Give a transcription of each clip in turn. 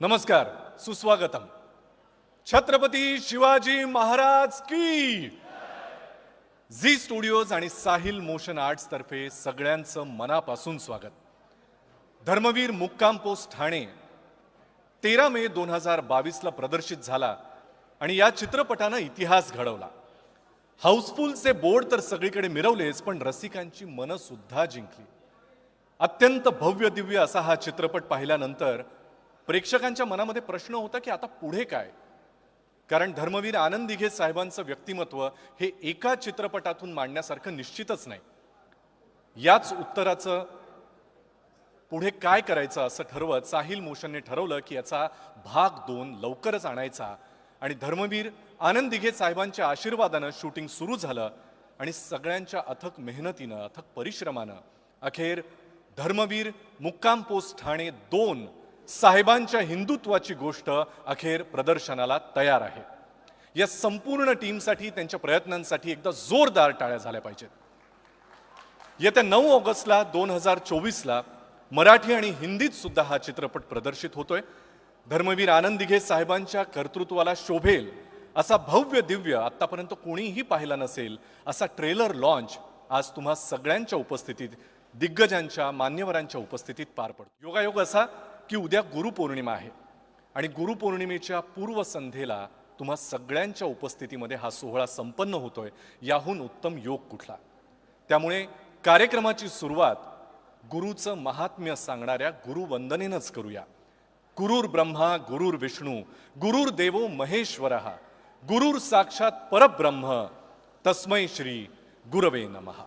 नमस्कार, सुस्वागतम. छत्रपती शिवाजी महाराज की. झी स्टुडिओज आणि साहिल मोशन आर्ट्स तर्फे सगळ्यांचं मनापासून स्वागत. धर्मवीर मुक्काम पोस्ट ठाणे 13 मे 2022 ला प्रदर्शित झाला आणि या चित्रपटानं इतिहास घडवला. हाऊसफुलचे बोर्ड तर सगळीकडे मिरवलेच, पण रसिकांची मनं सुद्धा जिंकली. अत्यंत भव्य दिव्य असा हा चित्रपट पाहिल्यानंतर प्रेक्षकांच्या मनामध्ये प्रश्न होता की आता पुढे काय. कारण धर्मवीर आनंद दिघे साहेबांचं व्यक्तिमत्व हे एका चित्रपटातून मांडण्यासारखं निश्चितच नाही. याच उत्तराचं पुढे काय करायचं असं ठरवत साहिल मोशनने ठरवलं की याचा भाग 2 लवकरच आणायचा. आणि धर्मवीर आनंद दिघे साहेबांच्या आशीर्वादानं शूटिंग सुरू झालं आणि सगळ्यांच्या अथक मेहनतीनं, अथक परिश्रमानं अखेर धर्मवीर मुक्काम पोस्ट ठाणे 2 साहेबांच्या हिंदुत्वाची गोष्ट अखेर प्रदर्शनाला तयार आहे. या संपूर्ण टीमसाठी, त्यांच्या प्रयत्नांसाठी एकदा जोरदार टाळ्या झाल्या पाहिजेत. येत्या 9 ऑगस्टला 2024ला मराठी आणि हिंदीत सुद्धा हा चित्रपट प्रदर्शित होतोय. धर्मवीर आनंद दिघे साहेबांच्या कर्तृत्वाला शोभेल असा भव्य दिव्य, आतापर्यंत कोणीही पाहिला नसेल असा ट्रेलर लॉन्च आज तुम्हा सगळ्यांच्या उपस्थितीत, दिग्गजांच्या, मान्यवरांच्या उपस्थितीत पार पडतो. योगायोग असा की उद्या गुरुपौर्णिमा आहे आणि गुरुपौर्णिमेच्या पूर्वसंध्येला तुम्हा सगळ्यांच्या उपस्थितीमध्ये हा सोहळा संपन्न होतोय. याहून उत्तम योग कुठला. त्यामुळे कार्यक्रमाची सुरुवात गुरुचं महात्म्य सांगणाऱ्या गुरुवंदनेनंच करूया. गुरुर ब्रह्मा गुरुर विष्णू गुरुर देवो महेश्वरः गुरुर साक्षात परब्रह्म तस्मै श्री गुरवे नमः.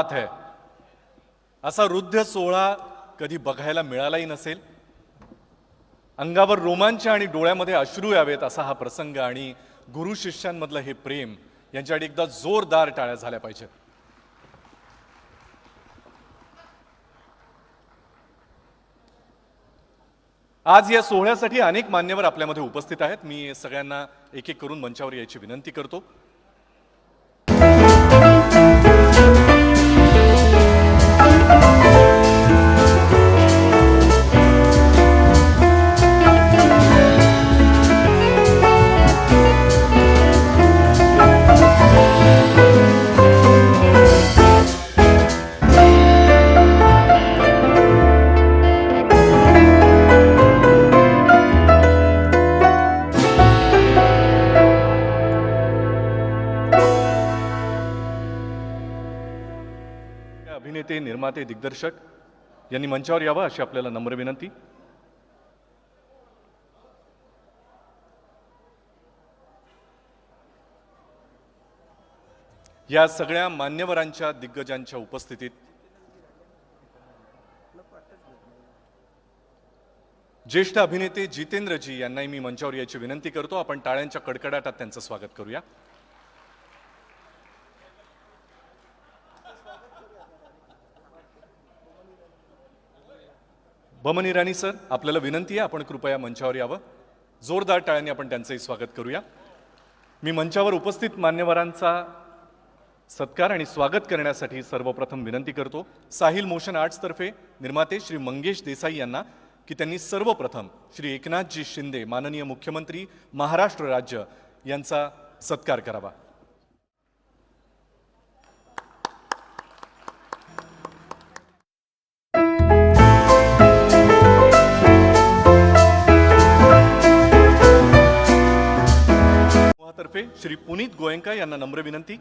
है असा वृद्ध सोहळा कधी बघायला मिळालाही नसेल. अंगावर रोमांच आणि डोळ्यामध्ये अश्रू यावेत असा हा प्रसंग आणि गुरु शिष्यांमधलं हे प्रेम यांच्यासाठी एकदा जोरदार टाळ्या झाल्या पाहिजेत. आज या सोहळ्यासाठी अनेक मान्यवर आपल्यामध्ये उपस्थित आहेत. मी सगळ्यांना एक एक करून मंचावर यायची विनंती करतो. अभिनेते, निर्माते, दिग्दर्शक यांनी मंचावर यावं अशी आपल्याला नम्र विनंती. या सगळ्या मान्यवरांच्या दिग्गजांच्या उपस्थितीत ज्येष्ठ अभिनेते जितेंद्रजी यांनाही मी मंचावर यायची विनंती करतो. आपण टाळ्यांच्या कडकडाटात त्यांचं स्वागत करूया. बमन इराणी सर, आपल्याला विनंती आहे, आपण कृपया मंचावर यावं. जोरदार टाळ्यांनी आपण त्यांचंही स्वागत करूया. मी मंचावर उपस्थित मान्यवरांचा सत्कार आणि स्वागत करण्यासाठी सर्वप्रथम विनंती करतो साहिल मोशन आर्ट्स तर्फे निर्माते श्री मंगेश देसाई यांना की त्यांनी सर्वप्रथम श्री एकनाथजी शिंदे माननीय मुख्यमंत्री महाराष्ट्र राज्य यांचा सत्कार करावा. तर्फे श्री पुनीत गोयंका यांना नम्र विनंती,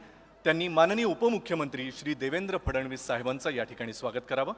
त्यांनी माननीय उपमुख्यमंत्री श्री देवेंद्र फडणवीस साहेबांचं या ठिकाणी स्वागत करावं.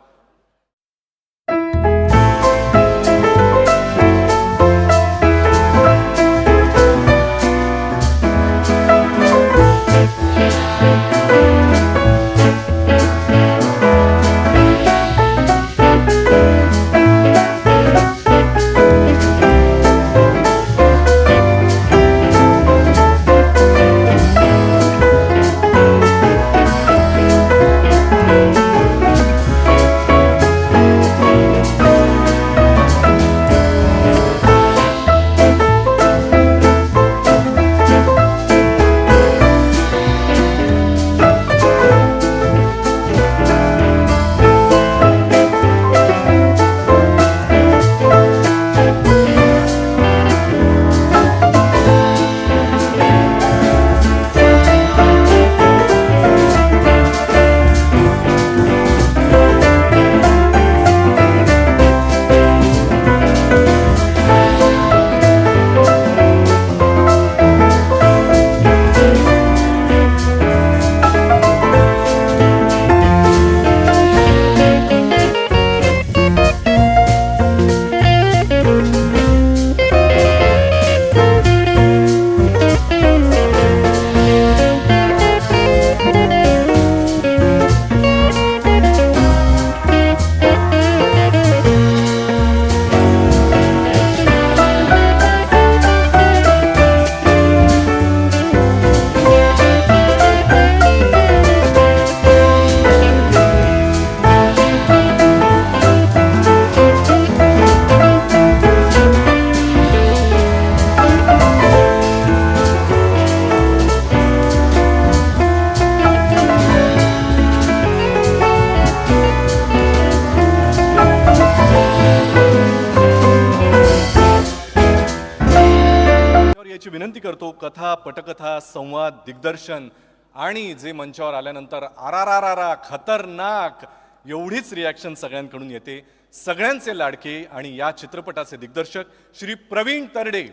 विनंती करतो कथा, पटकथा, संवाद, दिग्दर्शन आणि जे मंचावर आल्यानंतर आरारारारा खतरनाक एवढीच रिॲक्शन सगळ्यांकडून येते. सगळ्यांचे लाडके आणि या चित्रपटाचे दिग्दर्शक श्री प्रवीण तरडे.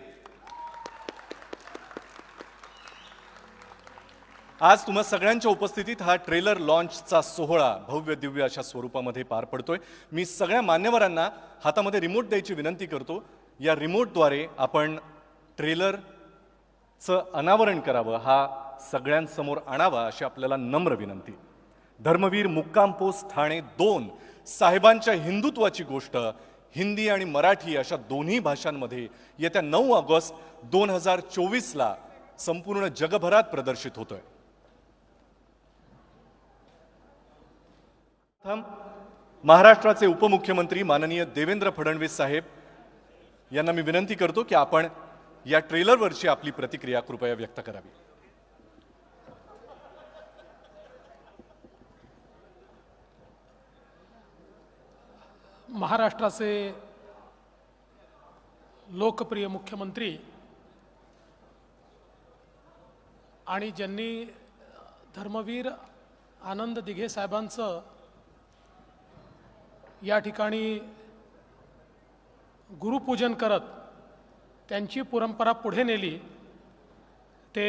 आज तुम्हा सगळ्यांच्या उपस्थितीत हा ट्रेलर लॉन्चचा सोहळा भव्य दिव्य अशा स्वरूपामध्ये पार पडतोय. मी सगळ्या मान्यवरांना हातामध्ये रिमोट द्यायची विनंती करतो. या रिमोटद्वारे आपण ट्रेलरचं अनावरण करावं, हा सगळ्यांसमोर आणावा अशी आपल्याला नम्र विनंती. धर्मवीर मुक्काम पोस्ट ठाणे 2 साहेबांच्या हिंदुत्वाची गोष्ट हिंदी आणि मराठी अशा दोन्ही भाषांमध्ये येत्या 9 ऑगस्ट 2024ला संपूर्ण जगभरात प्रदर्शित होतोय. महाराष्ट्राचे उपमुख्यमंत्री माननीय देवेंद्र फडणवीस साहेब यांना मी विनंती करतो की आपण या ट्रेलरवरची आपली प्रतिक्रिया कृपया व्यक्त करावी. महाराष्ट्राचे लोकप्रिय मुख्यमंत्री आणि ज्यांनी धर्मवीर आनंद दिघे साहेबांचं या ठिकाणी गुरुपूजन करत त्यांची परंपरा पुढे नेली ते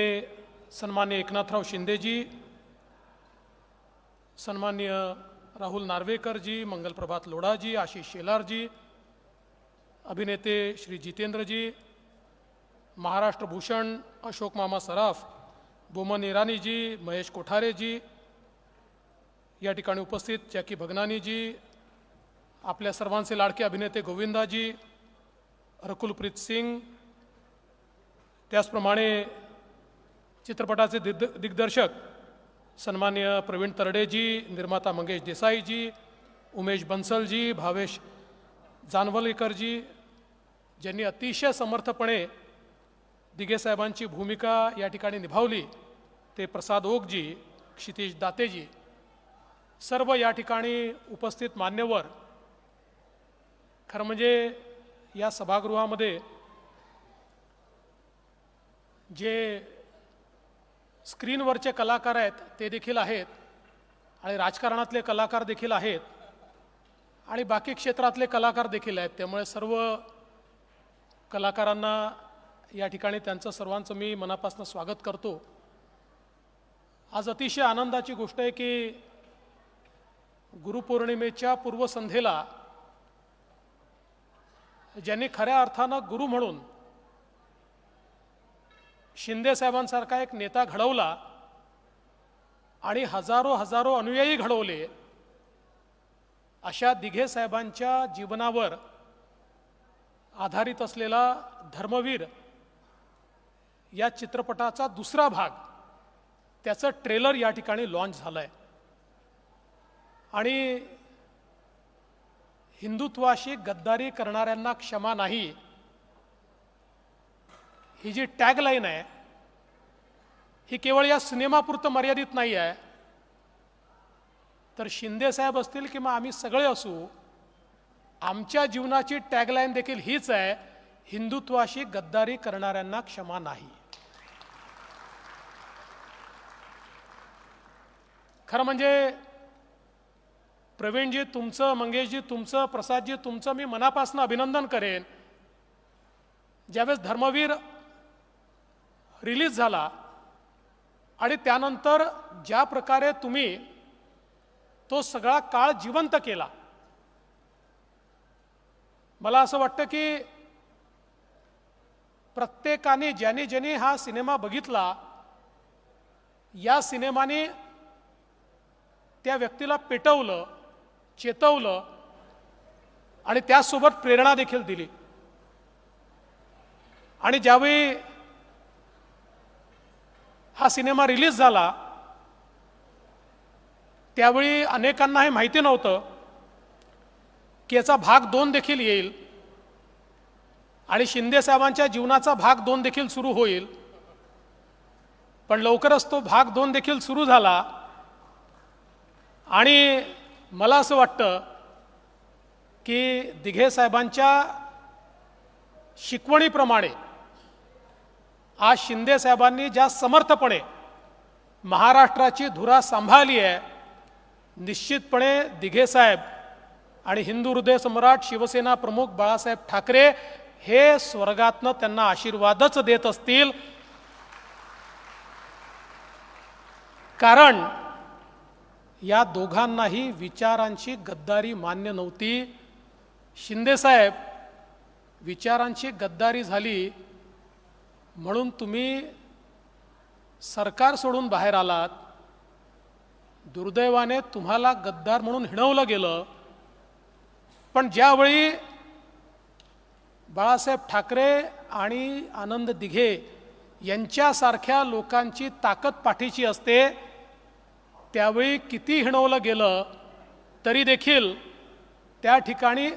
सन्मान्य एकनाथराव शिंदेजी, सन्मान्य राहुल नार्वेकरजी, मंगलप्रभात लोढाजी, आशिष शेलारजी, अभिनेते श्री जितेंद्रजी, महाराष्ट्र भूषण अशोक मामा सराफ, बोमन इराणीजी, महेश कोठारेजी, या ठिकाणी उपस्थित जॅकी भगनानीजी, आपल्या सर्वांचे लाडके अभिनेते गोविंदाजी, रकुलप्रीत सिंग, त्याचप्रमाणे चित्रपटाचे दिग्दर्शक सन्मान्य प्रवीण तरडेजी, निर्माता मंगेश देसाईजी, उमेश बन्सलजी, भावेश जानवलेकरजी, ज्यांनी अतिशय समर्थपणे दिघे साहेबांची भूमिका या ठिकाणी निभावली, ते प्रसाद ओकजी, क्षितिज दातेजी, सर्व या ठिकाणी उपस्थित मान्यवर. खरं म्हणजे या सभागृहामध्ये जे स्क्रीनवरचे कलाकार आहेत ते देखील आहेत आणि राजकारणातले कलाकार देखील आहेत आणि बाकी क्षेत्रातले कलाकार देखील आहेत. त्यामुळे सर्व कलाकारांना या ठिकाणी त्यांचं सर्वांचं मी मनापासून स्वागत करतो. आज अतिशय आनंदाची गोष्ट आहे की गुरुपौर्णिमेच्या पूर्वसंध्येला ज्यांनी खऱ्या अर्थानं गुरु म्हणून शिंदे साहेबांसारखा एक नेता घडवला आणि हजारो हजारो अनुयायी घडवले, अशा दिघे साहेबांच्या जीवनावर आधारित असलेला धर्मवीर या चित्रपटाचा दुसरा भाग, त्याचं ट्रेलर या ठिकाणी लॉन्च झालं आहे. आणि हिंदुत्वाशी गद्दारी करणाऱ्यांना क्षमा नाही, ही जी टॅगलाईन आहे ही केवळ या सिनेमापुरतं मर्यादित नाही आहे, तर शिंदे साहेब असतील किंवा आम्ही सगळे असू, आमच्या जीवनाची टॅगलाईन देखील हीच आहे, हिंदुत्वाशी गद्दारी करणाऱ्यांना क्षमा नाही. खरं म्हणजे प्रवीणजी तुमचं, मंगेशजी तुमचं, प्रसादजी तुमचं मी मनापासून अभिनंदन करेन. ज्यावेळेस धर्मवीर रिलीज झाला आणि त्यानंतर ज्या प्रकारे तुम्ही तो सगळा काळ जिवंत केला, मला असं वाटतं की प्रत्येकाने ज्याने ज्याने हा सिनेमा बघितला, या सिनेमाने त्या व्यक्तीला पेटवलं, चेतवलं आणि त्यासोबत प्रेरणा देखील दिली. आणि ज्यावेळी हा सिनेमा रिलीज झाला त्यावेळी अनेकांना हे माहिती नव्हतं की याचा भाग 2 देखील येईल आणि शिंदे साहेबांच्या जीवनाचा भाग 2 देखील सुरू होईल. पण लवकरच तो भाग 2 देखील सुरू झाला आणि मला असं वाटतं की दिघे साहेबांच्या शिकवणीप्रमाणे आज शिंदे साहेबांनी ज्या समर्थपणे महाराष्ट्राची धुरा सांभाळली आहे, निश्चितपणे दिघे साहेब आणि हिंदू हृदय सम्राट शिवसेना प्रमुख बाळासाहेब ठाकरे हे स्वर्गातनं त्यांना आशीर्वादच देत असतील. कारण या दोघांनाही विचारांची गद्दारी मान्य नव्हती. शिंदे साहेब विचारांची गद्दारी झाली म्हणून तुम्ही सरकार सोडून बाहेर आलात. दुर्दैवाने तुम्हाला गद्दार म्हणून हिणवलं गेलं. पण ज्यावेळी बाळासाहेब ठाकरे आणि आनंद दिघे यांच्यासारख्या लोकांची ताकद पाठीची असते, त्यावेळी किती हिणवलं गेलं तरी देखील त्या ठिकाणी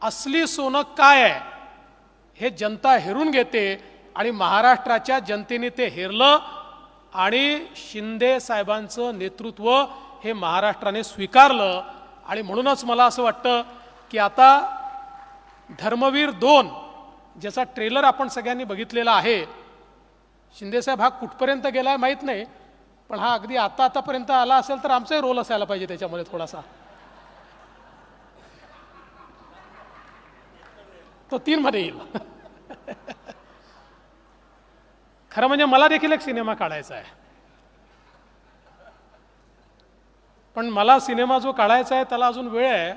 असली सोनं काय आहे हे जनता हेरून घेते आणि महाराष्ट्राच्या जनतेने ते हेरलं आणि शिंदे साहेबांचं नेतृत्व हे महाराष्ट्राने स्वीकारलं. आणि म्हणूनच मला असं वाटतं की आता धर्मवीर 2 ज्याचा ट्रेलर आपण सगळ्यांनी बघितलेला आहे, शिंदेसाहेब हा कुठपर्यंत गेला आहे माहीत नाही, पण हा अगदी आतापर्यंत आला असेल तर आमचाही रोल असायला पाहिजे त्याच्यामध्ये थोडासा. तो 3 मध्ये येईल. खरं म्हणजे मला देखील एक सिनेमा काढायचा आहे. पण मला सिनेमा जो काढायचा आहे त्याला अजून वेळ आहे,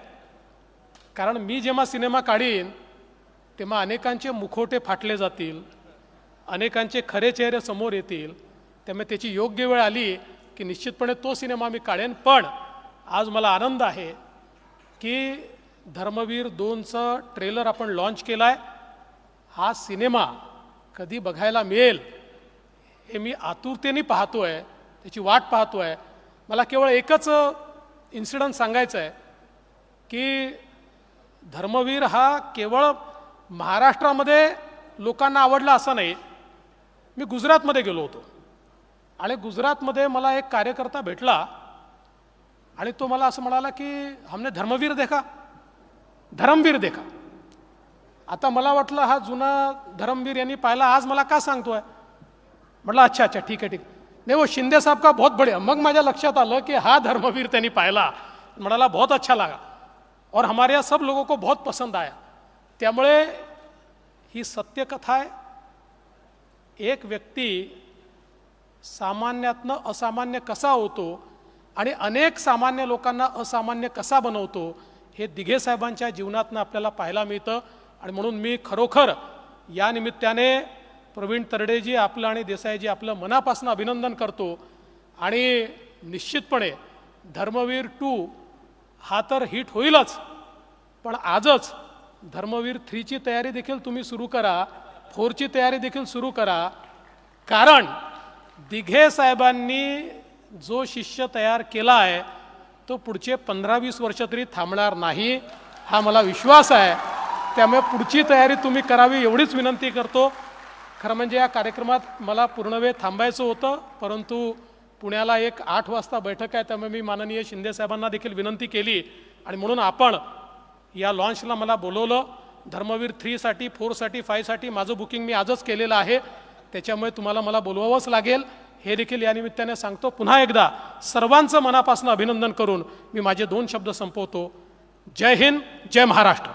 कारण मी जेव्हा सिनेमा काढीन तेव्हा अनेकांचे मुखवटे फाटले जातील, अनेकांचे खरे चेहरे समोर येतील. त्यामुळे त्याची योग्य वेळ आली की निश्चितपणे तो सिनेमा मी काढेन. पण आज मला आनंद आहे की धर्मवीर 2चं ट्रेलर आपण लॉन्च केला आहे. हा सिनेमा कधी बघायला मिळेल हे मी आतुरतेने पाहतो आहे, त्याची वाट पाहतो आहे. मला केवळ एकच इन्सिडंट सांगायचं आहे की धर्मवीर हा केवळ महाराष्ट्रामध्ये लोकांना आवडला असं नाही. मी गुजरातमध्ये गेलो होतो आणि गुजरातमध्ये मला एक कार्यकर्ता भेटला आणि तो मला असं म्हणाला की हमने धर्मवीर देखा, धर्मवीर देखा. आता मला वाटलं हा जुना धर्मवीर यांनी पाहिला, आज मला का सांगतोय. म्हटलं अच्छा अच्छा ठीक आहे. नहीं वो शिंदे साहब का बहुत बढ़िया. मग माझ्या लक्षात आलं की हा धर्मवीर त्यांनी पाहिला, म्हणाला बहुत अच्छा लगा और हमारे यहाँ सब लोगों को बहुत पसंद आया. त्यामुळे ही सत्यकथा आहे. एक व्यक्ती सामान्यातनं असामान्य कसा होतो आणि अनेक सामान्य लोकांना असामान्य कसा बनवतो हे दिघे साहेबांच्या जीवनातनं आपल्याला पाहायला मिळतं. आणि म्हणून मी खरोखर या निमित्ताने प्रवीण तरडेजी आपलं आणि देसाईजी आपलं मनापासून अभिनंदन करतो. आणि निश्चितपणे धर्मवीर 2 हा तर हिट होईलच, पण आजच धर्मवीर 3ची तयारी देखील तुम्ही सुरू करा, 4ची तयारी देखील सुरू करा. कारण दिघे साहेबांनी जो शिष्य तयार केला आहे तो पुढचे 15-20 वर्ष तरी थांबणार नाही, हा मला विश्वास आहे. त्यामुळे पुढची तयारी तुम्ही करावी एवढीच विनंती करतो. खरं म्हणजे या कार्यक्रमात मला पूर्ण वेळ थांबायचं होतं, परंतु पुण्याला एक 8 वाजता बैठक आहे, त्यामुळे मी माननीय शिंदे साहेबांना देखील विनंती केली आणि म्हणून आपण या लॉन्चला मला बोलवलं. धर्मवीर 3साठी 4साठी 5साठी माझं बुकिंग मी आजच केलेलं आहे, त्याच्यामुळे तुम्हाला मला बोलवावंच लागेल हे देखील या निमित्ताने सांगतो. पुन्हा एकदा सर्वांचं मनापासून अभिनंदन करून मी माझे 2 शब्द संपवतो. जय हिंद, जय महाराष्ट्र.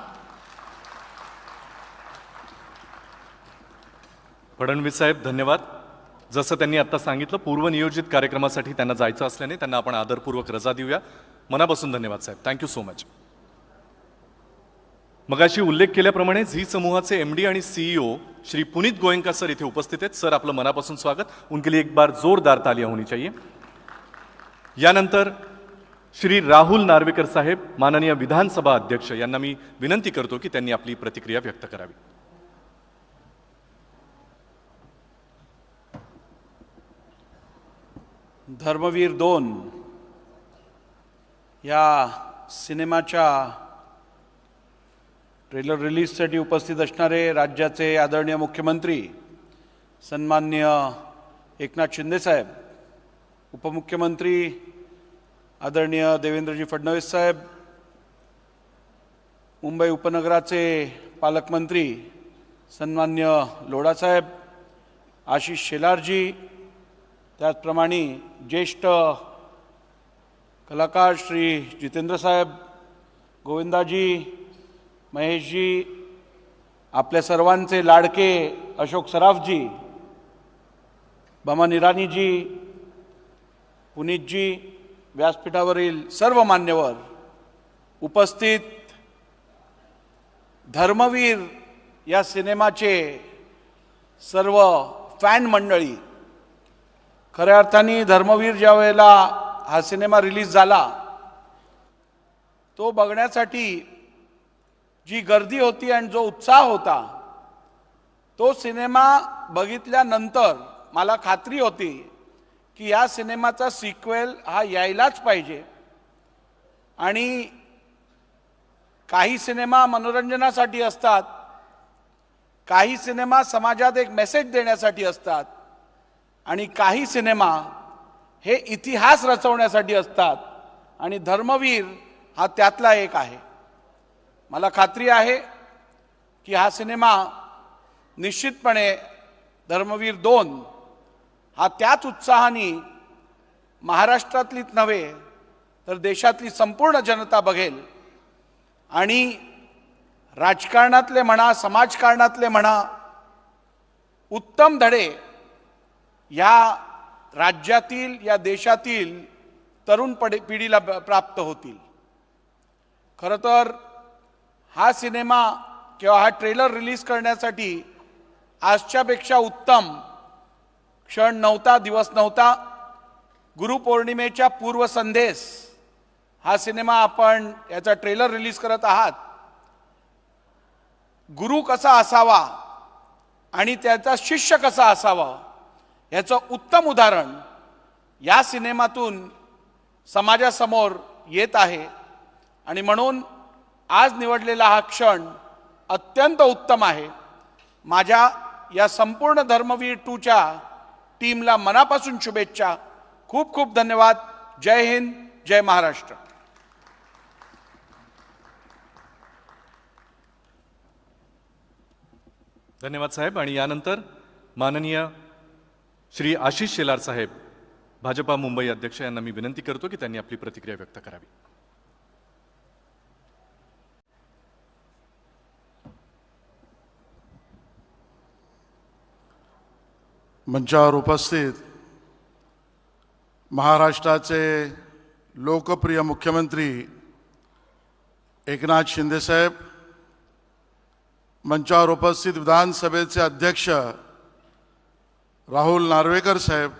फडणवीस साहेब धन्यवाद. जसं त्यांनी आता सांगितलं, पूर्वनियोजित कार्यक्रमासाठी त्यांना जायचं असल्याने त्यांना आपण आदरपूर्वक रजा देऊया. मनापासून धन्यवाद साहेब, थँक्यू सो मच. मगाशी उल्लेख केल्याप्रमाणे झी समूहाचे MD आणि CEO श्री पुनीत गोयंका सर इथे उपस्थित आहेत. सर आपलं मनापासून स्वागत. उनके लिए एक बार जोरदार तालियां होनी चाहिए. यानंतर श्री राहुल नार्वेकर साहेब माननीय विधानसभा अध्यक्ष यांना मी विनंती करतो की त्यांनी आपली प्रतिक्रिया व्यक्त करावी. धर्मवीर 2 या सिनेमाच्या ट्रेलर रिलीजसाठी उपस्थित असणारे राज्याचे आदरणीय मुख्यमंत्री सन्माननीय एकनाथ शिंदे साहेब, उपमुख्यमंत्री आदरणीय देवेंद्रजी फडणवीस साहेब, मुंबई उपनगराचे पालकमंत्री सन्माननीय लोढा साहेब, आशिष शेलारजी, त्याचप्रमाणे ज्येष्ठ कलाकार श्री जितेंद्र साहेब, गोविंदाजी, महेशजी, आपल्या सर्वांचे लाडके अशोक सराफजी, बमन इराणीजी, पुनीतजी, व्यासपीठावरील सर्व मान्यवर, उपस्थित धर्मवीर या सिनेमाचे सर्व फॅन मंडळी. खऱ्या अर्थाने धर्मवीर ज्या वेळेला हा सिनेमा रिलीज झाला तो बघण्यासाठी जी गर्दी होती आणि जो उत्साह होता, तो सिनेमा बघितल्यानंतर मला खात्री होती की या सिनेमाचा सिक्वेल हा यायलाच पाहिजे. आणि काही सिनेमा मनोरंजनासाठी असतात, काही सिनेमा समाजात एक मेसेज देण्यासाठी असतात आणि काही सिनेमा हे इतिहास रचवण्यासाठी असतात आणि धर्मवीर हा त्यातला एक आहे. मला खात्री आहे की हा सिनेमा निश्चितपणे धर्मवीर 2 हा त्याच उत्साहाने महाराष्ट्रातलीच नव्हे तर देशातली संपूर्ण जनता बघेल आणि राजकारणातले म्हणा, समाजकारणातले म्हणा, उत्तम धडे या राज्यातील, या देशातील तरुण पिढीला प्राप्त होतील. खरं तर हा सिनेमा किंवा हा ट्रेलर रिलीज करण्यासाठी आजच्यापेक्षा उत्तम क्षण नव्हता, दिवस नव्हता. गुरुपौर्णिमेच्या पूर्वसंध्येस हा सिनेमा आपण याचा ट्रेलर रिलीज करत आहात. गुरु कसा असावा आणि त्याचा शिष्य कसा असावा याचं उत्तम उदाहरण या सिनेमातून समाजासमोर येत आहे. आणि म्हणून आज निवडलेला हा क्षण अत्यंत उत्तम आहे. माझ्या या संपूर्ण धर्मवीर 2च्या टीमला मनापासून शुभेच्छा. खूप खूप धन्यवाद. जय हिंद, जय महाराष्ट्र. धन्यवाद साहेब. आणि यानंतर माननीय श्री आशिष शेलार साहेब, भाजपा मुंबई अध्यक्ष, यांना मी विनंती करतो की त्यांनी आपली प्रतिक्रिया व्यक्त करावी. मंचावर उपस्थित महाराष्ट्राचे लोकप्रिय मुख्यमंत्री एकनाथ शिंदे साहेब, मंचावर उपस्थित विधानसभेचे अध्यक्ष राहुल नार्वेकर साहेब,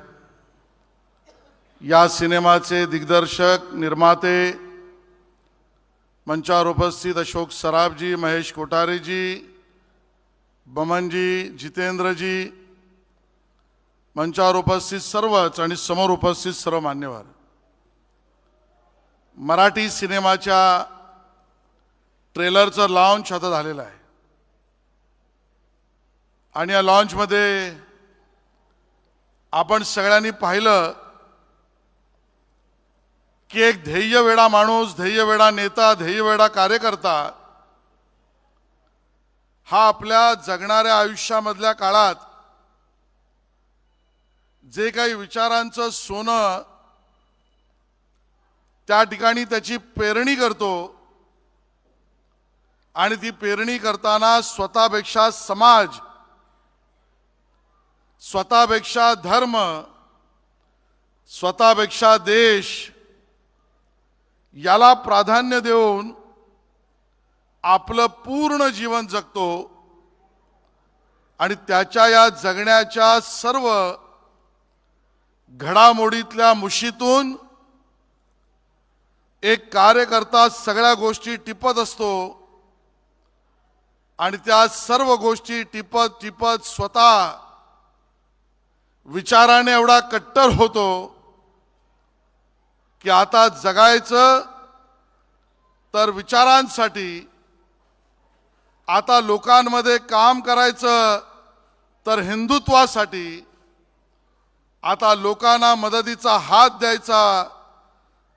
या सिनेमाचे दिग्दर्शक निर्माते मंचावर उपस्थित अशोक सराफजी, महेश कोठारेजी, बमनजी, जितेंद्रजी, मंचावर उपस्थित सर्वच आणि समोर उपस्थित सर्व मान्यवर. मराठी सिनेमाच्या ट्रेलरचं लॉन्च आता झालेलं आहे आणि या लॉन्चमध्ये आपण सगळ्यांनी पाहिलं की एक ध्येयवेडा माणूस, ध्येयवेडा नेता, ध्येयवेडा कार्यकर्ता हा आपल्या जगणाऱ्या आयुष्यामधल्या काळात जे काही विचारांचं सोनं त्या ठिकाणी त्याची पेरणी करतो आणि ती पेरणी करताना स्वतःपेक्षा समाज, स्वतःपेक्षा धर्म, स्वतःपेक्षा देश याला प्राधान्य देऊन आपलं पूर्ण जीवन जगतो आणि त्याच्या या जगण्याच्या सर्व घडामोडीतल्या मुशीतून एक कार्यकर्ता सगळ्या गोष्टी टिपत असतो आणि त्या सर्व गोष्टी टिपत टिपत स्वतः विचाराने एवढा कट्टर होतो की आता जगायचं तर विचारांसाठी, आता लोकांमध्ये काम करायचं तर हिंदुत्वासाठी, आता लोकांना मदतीचा हात द्यायचा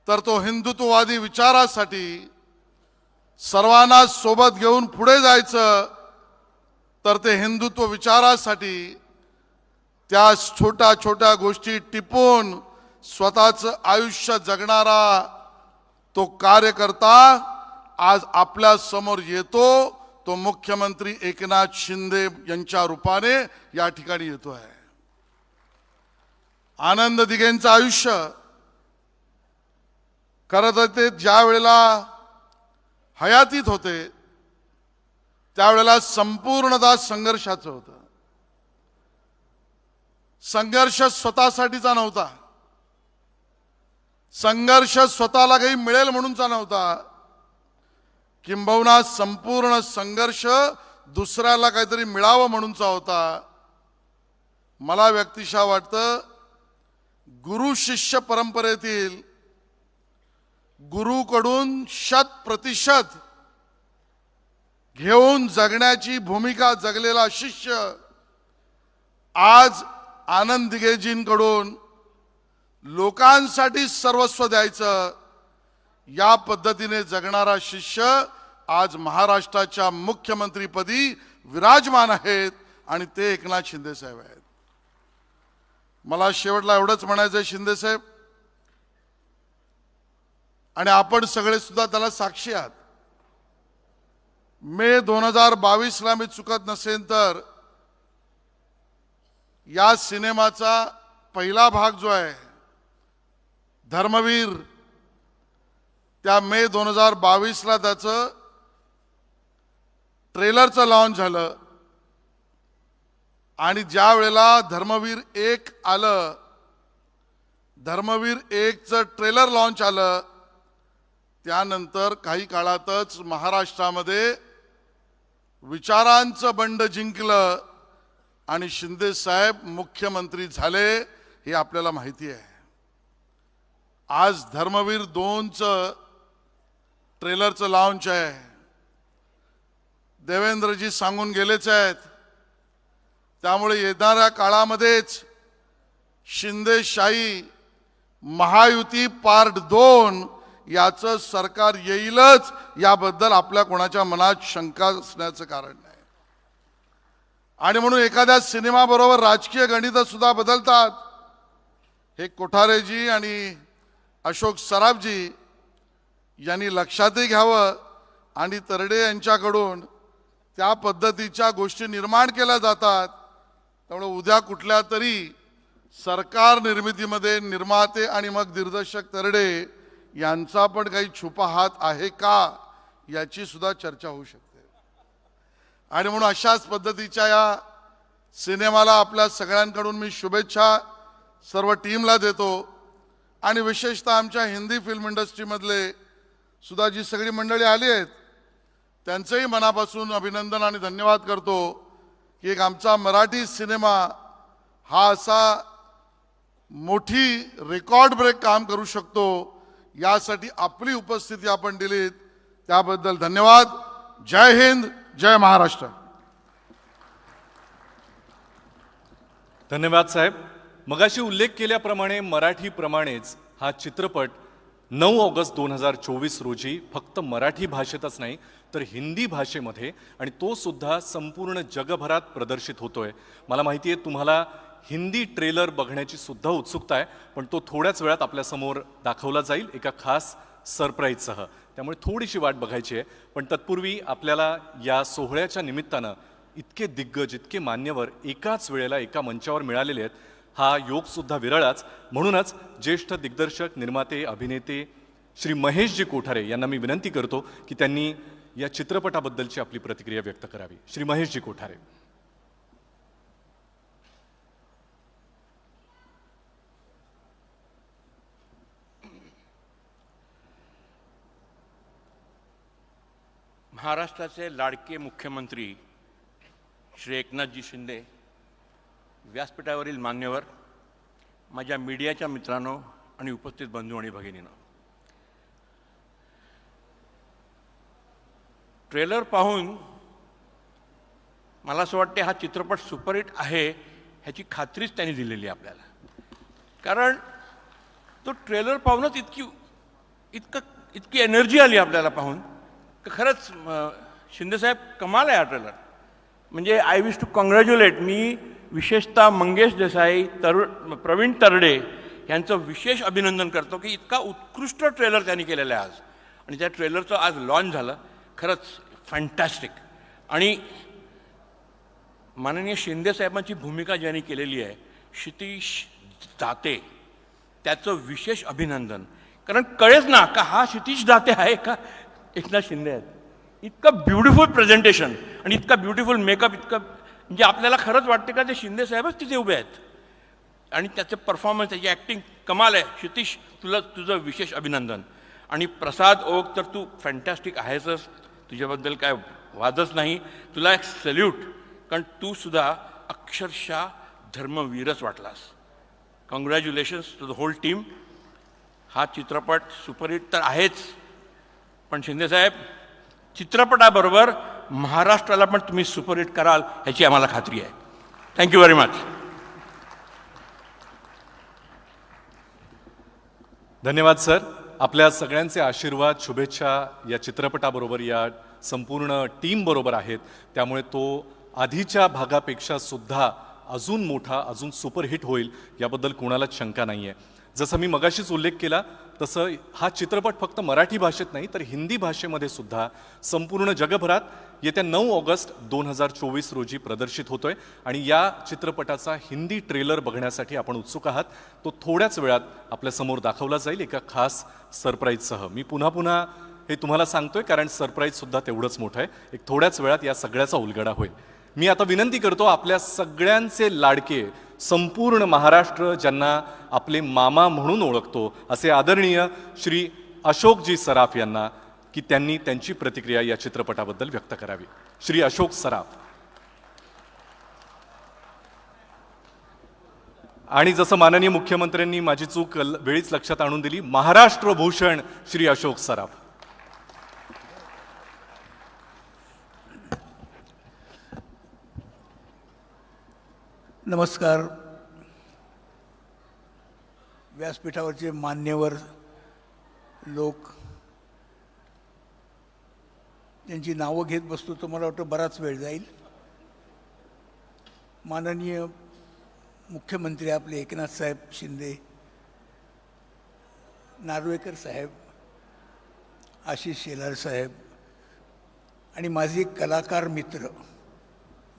तर तो हिंदुत्ववादी विचारासाठी, सर्वांना सोबत घेऊन पुढे जायचं तर ते हिंदुत्व विचारासाठी, त्या छोट्या छोट्या गोष्टी टिपून स्वतःचं आयुष्य जगणारा तो कार्यकर्ता आज आपल्या समोर येतो. तो मुख्यमंत्री एकनाथ शिंदे यांच्या रूपाने या ठिकाणी येतो आहे. आनंद दिघेंचं आयुष्य करत होते, ज्या वेळेला हयातीत होते त्यावेळेला संपूर्णतः संघर्षाचं होतं. संघर्ष स्वतःसाठीचा नव्हता, संघर्ष स्वतःला काही मिळेल म्हणूनचा नव्हता, किंबहुना संपूर्ण संघर्ष दुसऱ्याला काहीतरी मिळावं म्हणूनचा होता. मला व्यक्तिशः वाटतं गुरु शिष्य परंपरेतील गुरुकडून 100% घेऊन जगण्याची भूमिका जगलेला शिष्य आज आनंद दिघेजींकडून लोकांसाठी सर्वस्व द्यायचं या पद्धतीने जगणारा शिष्य आज महाराष्ट्राच्या मुख्यमंत्रीपदी विराजमान आहेत आणि ते एकनाथ शिंदे साहेब आहेत. मला शेवटला एवढंच म्हणायचं शिंदे साहेब, आणि आपण सगळे सुद्धा त्याला साक्षी आहात. मे 2022ला मी चुकत नसेन तर या सिनेमाचा पहिला भाग जो आहे धर्मवीर त्या मे 2022ला त्याचं ट्रेलरचं लॉन्च झालं आणि ज्या वेळेला धर्मवीर 1 आलं, धर्मवीर 1चं ट्रेलर लॉन्च आलं, त्यानंतर काही काळातच महाराष्ट्रामध्ये विचारांचं बंड जिंकलं आणि शिंदे साहेब मुख्यमंत्री झाले हे आपल्याला माहिती आहे. आज धर्मवीर 2चं ट्रेलरचं लॉन्च आहे. देवेंद्रजी सांगून गेलेच आहेत. त्यामुळे येणाऱ्या काळामध्येच शिंदेशाही महायुती पार्ट 2 याचं सरकार येईलच, याबद्दल आपल्या कोणाच्या मनात शंका असण्याचं कारण नाही. आणि म्हणून एखाद्या सिनेमाबरोबर राजकीय गणितं सुद्धा बदलतात. हे कोठारेजी आणि अशोक सराफजी यांनी लक्षातही घ्यावं आणि तरडे यांच्याकडून त्या पद्धतीच्या गोष्टी निर्माण केल्या जातात. त्यामुळे उद्या कुठल्या तरी सरकार निर्मितीमध्ये निर्माते आणि मग दिग्दर्शक तरडे यांचा पण काही छुपा हात आहे का याची सुद्धा चर्चा होऊ शकते. आणि म्हणून अशाच पद्धतीच्या या सिनेमाला आपल्या सगळ्यांकडून मी शुभेच्छा सर्व टीमला देतो. आणि विशेषतः आमच्या हिंदी फिल्म इंडस्ट्रीमधले सुद्धा जी सगळी मंडळी आली आहेत त्यांचंही मनापासून अभिनंदन आणि धन्यवाद करतो की एक आमचा मराठी सिनेमा हा असा मोठी रेकॉर्ड ब्रेक काम करू शकतो, यासाठी आपली उपस्थिती आपण दिलीत त्याबद्दल धन्यवाद. जय हिंद, जय महाराष्ट्र. धन्यवाद साहेब. मगाशी उल्लेख केल्याप्रमाणे मराठीप्रमाणेच हा चित्रपट 9 ऑगस्ट 2024 रोजी फक्त मराठी भाषेतच नाही तर हिंदी भाषेमध्ये आणि तो सुद्धा संपूर्ण जगभरात प्रदर्शित होतोय. मला माहिती आहे तुम्हाला हिंदी ट्रेलर बघण्याची सुद्धा उत्सुकता आहे, पण तो थोड्याच वेळात आपल्यासमोर दाखवला जाईल एका खास सरप्राईजसह. त्यामुळे थोडीशी वाट बघायची आहे. पण तत्पूर्वी आपल्याला या सोहळ्याच्या निमित्तानं इतके दिग्गज, इतके मान्यवर एकाच वेळेला एका मंचावर मिळालेले आहेत, हा योग सुद्धा विरळाच. म्हणूनच ज्येष्ठ दिग्दर्शक, निर्माते, अभिनेते श्री महेशजी कोठारे यांना मी विनंती करतो की त्यांनी या चित्रपटाबद्दलची आपली प्रतिक्रिया व्यक्त करावी. श्री महेशजी कोठारे. महाराष्ट्राचे लाडके मुख्यमंत्री श्री एकनाथजी शिंदे, व्यासपीठावरील मान्यवर, माझ्या मीडियाच्या मित्रांनो आणि उपस्थित बंधू आणि भगिनींनो, ट्रेलर पाहून मला असं वाटते हा चित्रपट सुपरहिट आहे ह्याची खात्रीच त्यांनी दिलेली आहे आपल्याला. कारण तो ट्रेलर पाहूनच इतकी एनर्जी आली आपल्याला पाहून की खरंच शिंदेसाहेब कमाल आहे हा ट्रेलर. म्हणजे आय विश टू कॉंग्रॅच्युलेट, मी विशेषतः मंगेश देसाई, प्रवीण तरडे यांचं विशेष अभिनंदन करतो की इतका उत्कृष्ट ट्रेलर त्यांनी केलेला आहे आज. आणि त्या ट्रेलरचं आज लॉन्च झालं, खरंच फॅन्टॅस्टिक. आणि माननीय शिंदेसाहेबांची भूमिका ज्यांनी केलेली आहे क्षितिश दाते, त्याचं विशेष अभिनंदन. कारण कळेच ना का हा क्षितिश दाते आहे का एकनाथ शिंदे आहेत. इतकं ब्युटिफुल प्रेझेंटेशन आणि इतका ब्युटिफुल मेकअप, इतकं म्हणजे आपल्याला खरंच वाटते का ते शिंदे साहेबच तिथे उभे आहेत. आणि त्याचे परफॉर्मन्स, त्याची ॲक्टिंग कमाल आहे. क्षितिश, तुझं विशेष अभिनंदन. आणि प्रसाद ओक तर तू फॅन्टॅस्टिक आहेसच, तुझ्याबद्दल काय वादच नाही. तुला एक सल्यूट, कारण तू सुद्धा अक्षरशः धर्मवीरच वाटलास. Congratulations to the whole team. हा चित्रपट सुपरहिट तर आहेच, पण शिंदेसाहेब चित्रपटाबरोबर महाराष्ट्राला पण तुम्ही सुपरहिट कराल ह्याची आम्हाला खात्री आहे. Thank you very much. धन्यवाद सर. आपल्या सगळ्यांचे आशीर्वाद, शुभेच्छा या चित्रपटाबरोबर, या संपूर्ण टीम बरोबर आहेत. त्यामुळे तो आधीच्या भागापेक्षा सुद्धा अजून मोठा, अजून सुपरहिट होईल याबद्दल कोणालाच शंका नाही आहे. जसं मी मगाशीच उल्लेख केला तसं हा चित्रपट फक्त मराठी भाषेत नाही तर हिंदी भाषेमध्ये सुद्धा संपूर्ण जगभरात येत्या 9 ऑगस्ट 2024 रोजी प्रदर्शित होतोय आणि या चित्रपटाचा हिंदी ट्रेलर बघण्यासाठी आपण उत्सुक आहात. तो थोड्याच वेळात आपल्या समोर दाखवला जाईल एका खास सरप्राईजसह. मी पुन्हा पुन्हा हे तुम्हाला सांगतोय कारण सरप्राईज सुद्धा तेवढंच मोठं आहे. एक थोड्याच वेळात या सगळ्याचा उलगडा होईल. मी आता विनंती करतो आपल्या सगळ्यांचे लाडके, संपूर्ण महाराष्ट्र ज्यांना आपले मामा म्हणून ओळखतो असे आदरणीय श्री अशोकजी सराफ यांना की त्यांनी त्यांची प्रतिक्रिया या चित्रपटाबद्दल व्यक्त करावी. श्री अशोक सराफ. आणि जसं माननीय मुख्यमंत्र्यांनी माझी चूक वेळीच लक्षात आणून दिली, महाराष्ट्र भूषण श्री अशोक सराफ. नमस्कार. व्यासपीठावरचे मान्यवर लोक, त्यांची नावं घेत बसतो तर मला वाटतं बराच वेळ जाईल. माननीय मुख्यमंत्री आपले एकनाथ साहेब शिंदे, नार्वेकर साहेब, आशिष शेलार साहेब आणि माझे कलाकार मित्र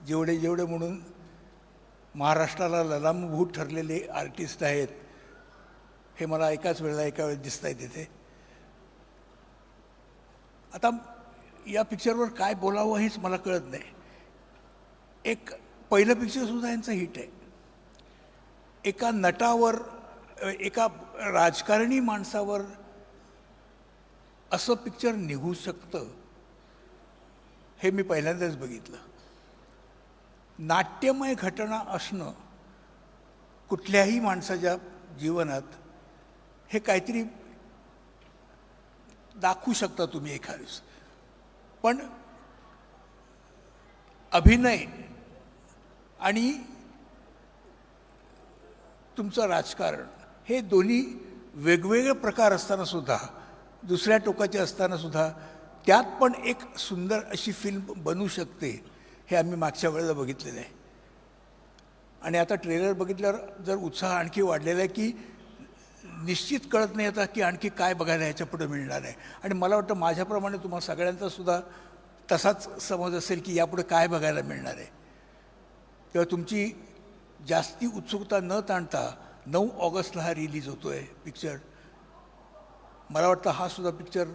जेवढे जेवढे म्हणून महाराष्ट्राला ललामभूत ठरलेले आर्टिस्ट आहेत, हे मला एका वेळेस दिसत आहेत इथे. आता या पिक्चरवर काय बोलावं हेच मला कळत नाही. एक पहिलं पिक्चरसुद्धा यांचं हिट आहे. एका नटावर, एका राजकारणी माणसावर असं पिक्चर निघू शकतं हे मी पहिल्यांदाच बघितलं. नाट्यमय घटना असणं कुठल्याही माणसाच्या जीवनात हे काहीतरी दाखवू शकता तुम्ही एखाद्यावेळेस. पण अभिनय आणि तुमचं राजकारण हे दोन्ही वेगवेगळे प्रकार असताना सुद्धा, दुसऱ्या टोकाचे असताना सुद्धा त्यात पण एक सुंदर अशी फिल्म बनू शकते हे आम्ही मागच्या वेळेला बघितलेलं आहे. आणि आता ट्रेलर बघितल्यावर जर उत्साह आणखी वाढलेला आहे की निश्चित कळत नाही आता की आणखी काय बघायला ह्याच्या पुढे मिळणार आहे. आणि मला वाटतं माझ्याप्रमाणे तुम्हाला सगळ्यांचा सुद्धा तसाच समज असेल की यापुढे काय बघायला मिळणार आहे. तेव्हा तुमची जास्ती उत्सुकता न ताणता 9 ऑगस्टला हा रिलीज होतो आहे पिक्चर. मला वाटतं हा सुद्धा पिक्चर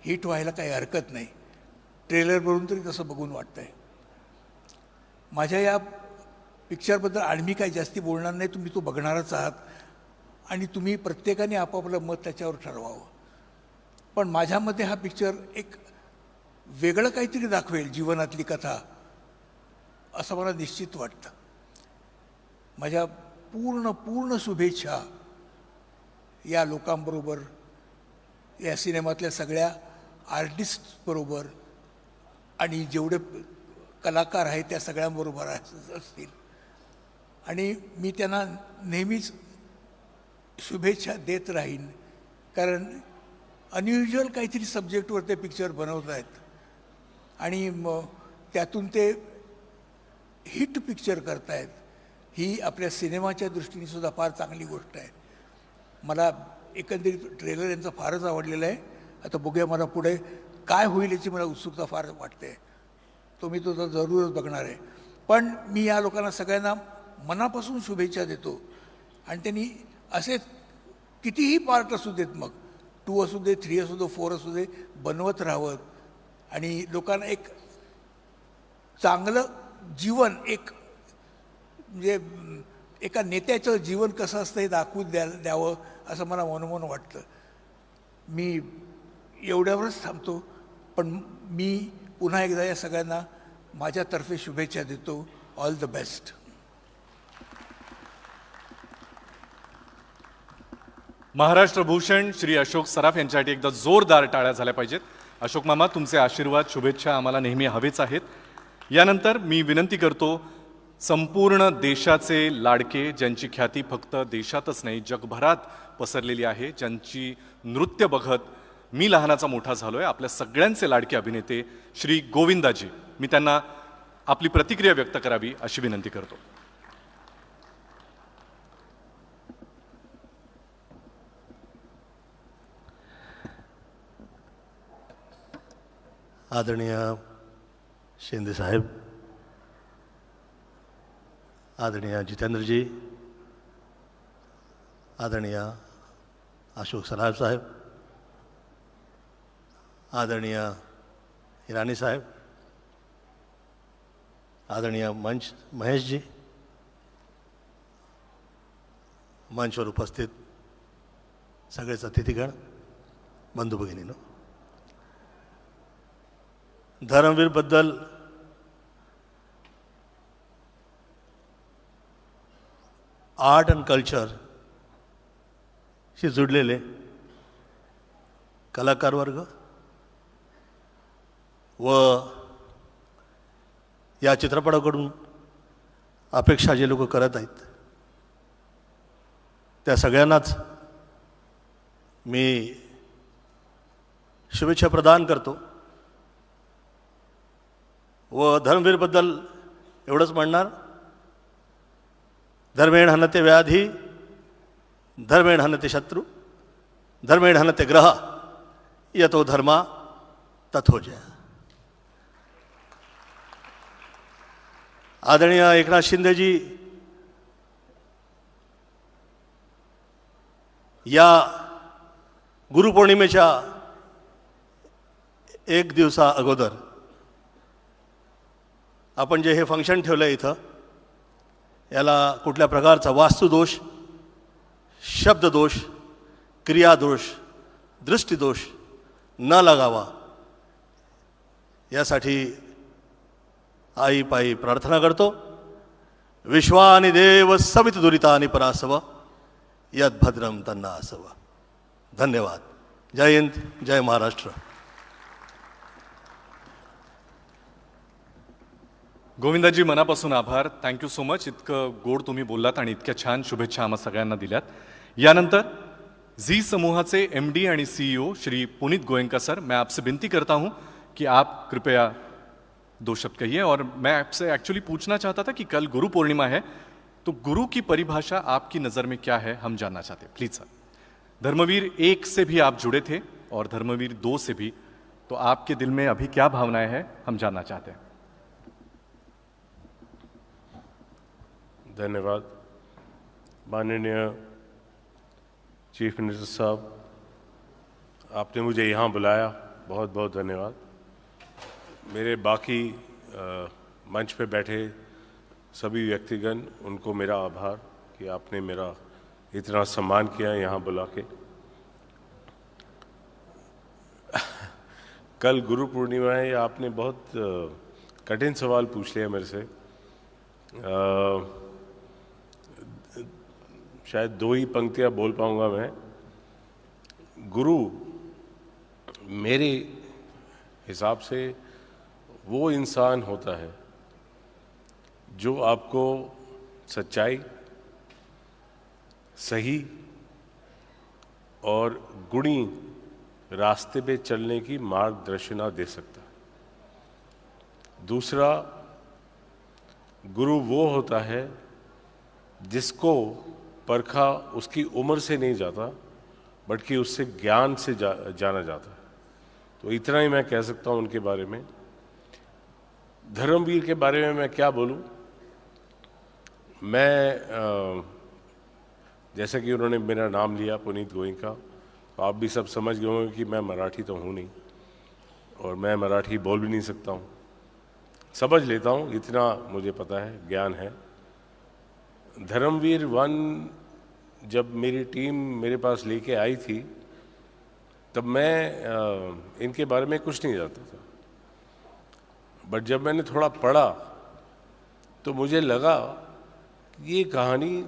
हिट व्हायला काही हरकत नाही. ट्रेलर बघून तरी तसं बघून वाटतं आहे. माझ्या या पिक्चरबद्दल आणि मी काही जास्ती बोलणार नाही. तुम्ही तो बघणारच आहात आणि तुम्ही प्रत्येकाने आपापलं मत त्याच्यावर ठरवावं. पण माझ्या मते हा पिक्चर एक वेगळं काहीतरी दाखवेल, जीवनातली कथा, असं मला निश्चित वाटतं. माझ्या पूर्ण शुभेच्छा या लोकांबरोबर, या सिनेमातल्या सगळ्या आर्टिस्टबरोबर आणि जेवढे कलाकार आहेत त्या सगळ्यांबरोबर असतील. आणि मी त्यांना नेहमीच शुभेच्छा देत राहीन, कारण अनयुज्युअल काहीतरी सब्जेक्टवर ते पिक्चर बनवत आहेत आणि त्यातून ते हिट पिक्चर करतायत. ही आपल्या सिनेमाच्या दृष्टीने सुद्धा फार चांगली गोष्ट आहे. मला एकंदरीत ट्रेलर यांचा फारच आवडलेला आहे. आता बघूया मला पुढे काय होईल याची मला उत्सुकता फार वाटते. तो मी तो जरूरच बघणार आहे. पण मी या लोकांना सगळ्यांना मनापासून शुभेच्छा देतो आणि त्यांनी असे कितीही पार्ट असू देत, मग 2 असू दे, 3 असू दे, 4 असू दे, बनवत राहावं आणि लोकांना एक चांगलं जीवन, एक म्हणजे एका नेत्याचं जीवन कसं असतं हे दाखवून द्यावं असं मला मनोमन वाटतं. मी एवढ्यावरच थांबतो. पण मी पुन्हा एकदा या सगळ्यांना माझ्यातर्फे शुभेच्छा देतो. All the best. Maharashtra Bhushan Shri Ashok Saraf यांच्यासाठी एकदा जोरदार टाळ्या झाल्या पाहिजेत. अशोक मामा, तुमचे आशीर्वाद, शुभेच्छा आम्हाला नेहमी हवेच आहेत. यानंतर मी विनंती करतो संपूर्ण देशाचे लाडके, ज्यांची ख्याती फक्त देशातच नाही जगभरात पसरलेली आहे, ज्यांची नृत्य बघत मी लहानाचा मोठा झालोय, आपल्या सगळ्यांचे लाडके अभिनेते श्री गोविंदाजी, मी त्यांना आपली प्रतिक्रिया व्यक्त करावी अशी विनंती करतो. आदरणीय शिंदे साहेब, आदरणीय जितेंद्र जी, आदरणीय अशोक सराफ साहेब, आदरणीय ईरानी साहेब, आदरणीय मंच महेश जी, मंचवर उपस्थित सगळेच अतिथीगण, बंधू भगिनीनो, धर्मवीरबद्दल आर्ट अँड कल्चर शी जुडलेले कलाकार वर्ग व या चित्रपटाकडून अपेक्षा जे लोक करत आहेत त्या सगळ्यांनाच मी शुभेच्छा प्रदान करतो व धर्मवीरबद्दल एवढंच म्हणणार, धर्मेण हनते व्याधी, धर्मेण हनते शत्रु, धर्मेण हनते ग्रह, यतो धर्मा तथो जय. आदरणीय एकनाथ शिंदेजी या गुरुपौर्णिमेच्या एक दिवसा अगोदर आपण जे हे फंक्शन ठेवलं आहे इथं, याला कुठल्या प्रकारचा वास्तुदोष, शब्ददोष, क्रियादोष, दृष्टिदोष न लागावा यासाठी आई पायी प्रार्थना करतो. विश्वानि देव सवित दुरितानि परासव यद भद्रम तन्ना असव. धन्यवाद. जय हिंद, जय महाराष्ट्र. गोविंदाजी, मनापासून आभार. Thank you so much. इतकं गोड तुम्ही बोललात आणि इतक्या छान शुभेच्छा आम्हा सगळ्यांना दिल्यात. यानंतर झी समूहाचे MD आणि CEO श्री पुनीत गोयंका सर, मैं आपसे विनती करता हूं कि आप कृपया 2 शब्द कहिए. और मैं आपसे एक्चुअली पूछना चाहता था कि कल गुरु पूर्णिमा है, तो गुरु की परिभाषा आपकी नज़र में क्या है, हम जानना चाहते हैं. Please sir. धर्मवीर 1 से भी आप जुड़े थे और धर्मवीर 2 से भी, तो आपके दिल में अभी क्या भावनाएं हैं, हम जानना चाहते हैं. धन्यवाद. माननीय चीफ मिनिस्टर साहब, आपने मुझे यहाँ बुलाया, बहुत बहुत धन्यवाद. मेरे बाकी मंच पे बैठे सभी व्यक्तिगण, उनको मेरा आभार कि आपने मेरा इतना सम्मान किया यहाँ बुला के. कल गुरु पूर्णिमा है, आपने बहुत कठिन सवाल पूछ लिया मेरे से. शायद 2 ही पंक्तियाँ बोल पाऊँगा मैं. गुरु मेरे हिसाब से वो इंसान होता है जो आपको सच्चाई, सही और गुणी रास्ते पे चलने की मार्गदर्शना दे सकता है. दूसरा, गुरु वो होता है जिसको परखा उसकी उम्र से नहीं जाता, बल्कि उससे ज्ञान से जाना जाता है. तो इतना ही मैं कह सकता हूँ उनके बारे में. धर्मवीर के बारे में मैं क्या बोलूँ. मैं जैसे कि उन्होंने मेरा नाम लिया पुनीत गोयंका, तो आप भी सब समझ गए होंगे कि मैं मराठी तो हूँ नहीं और मैं मराठी बोल भी नहीं सकता हूँ. समझ लेता हूँ, इतना मुझे पता है, ज्ञान है. धर्मवीर 1 जब मेरी टीम मेरे पास लेके आई थी, तब मैं इनके बारे में कुछ नहीं जानता था. बट जब मैंने थोड़ा पढ़ा तो मुझे लगा ये कहानी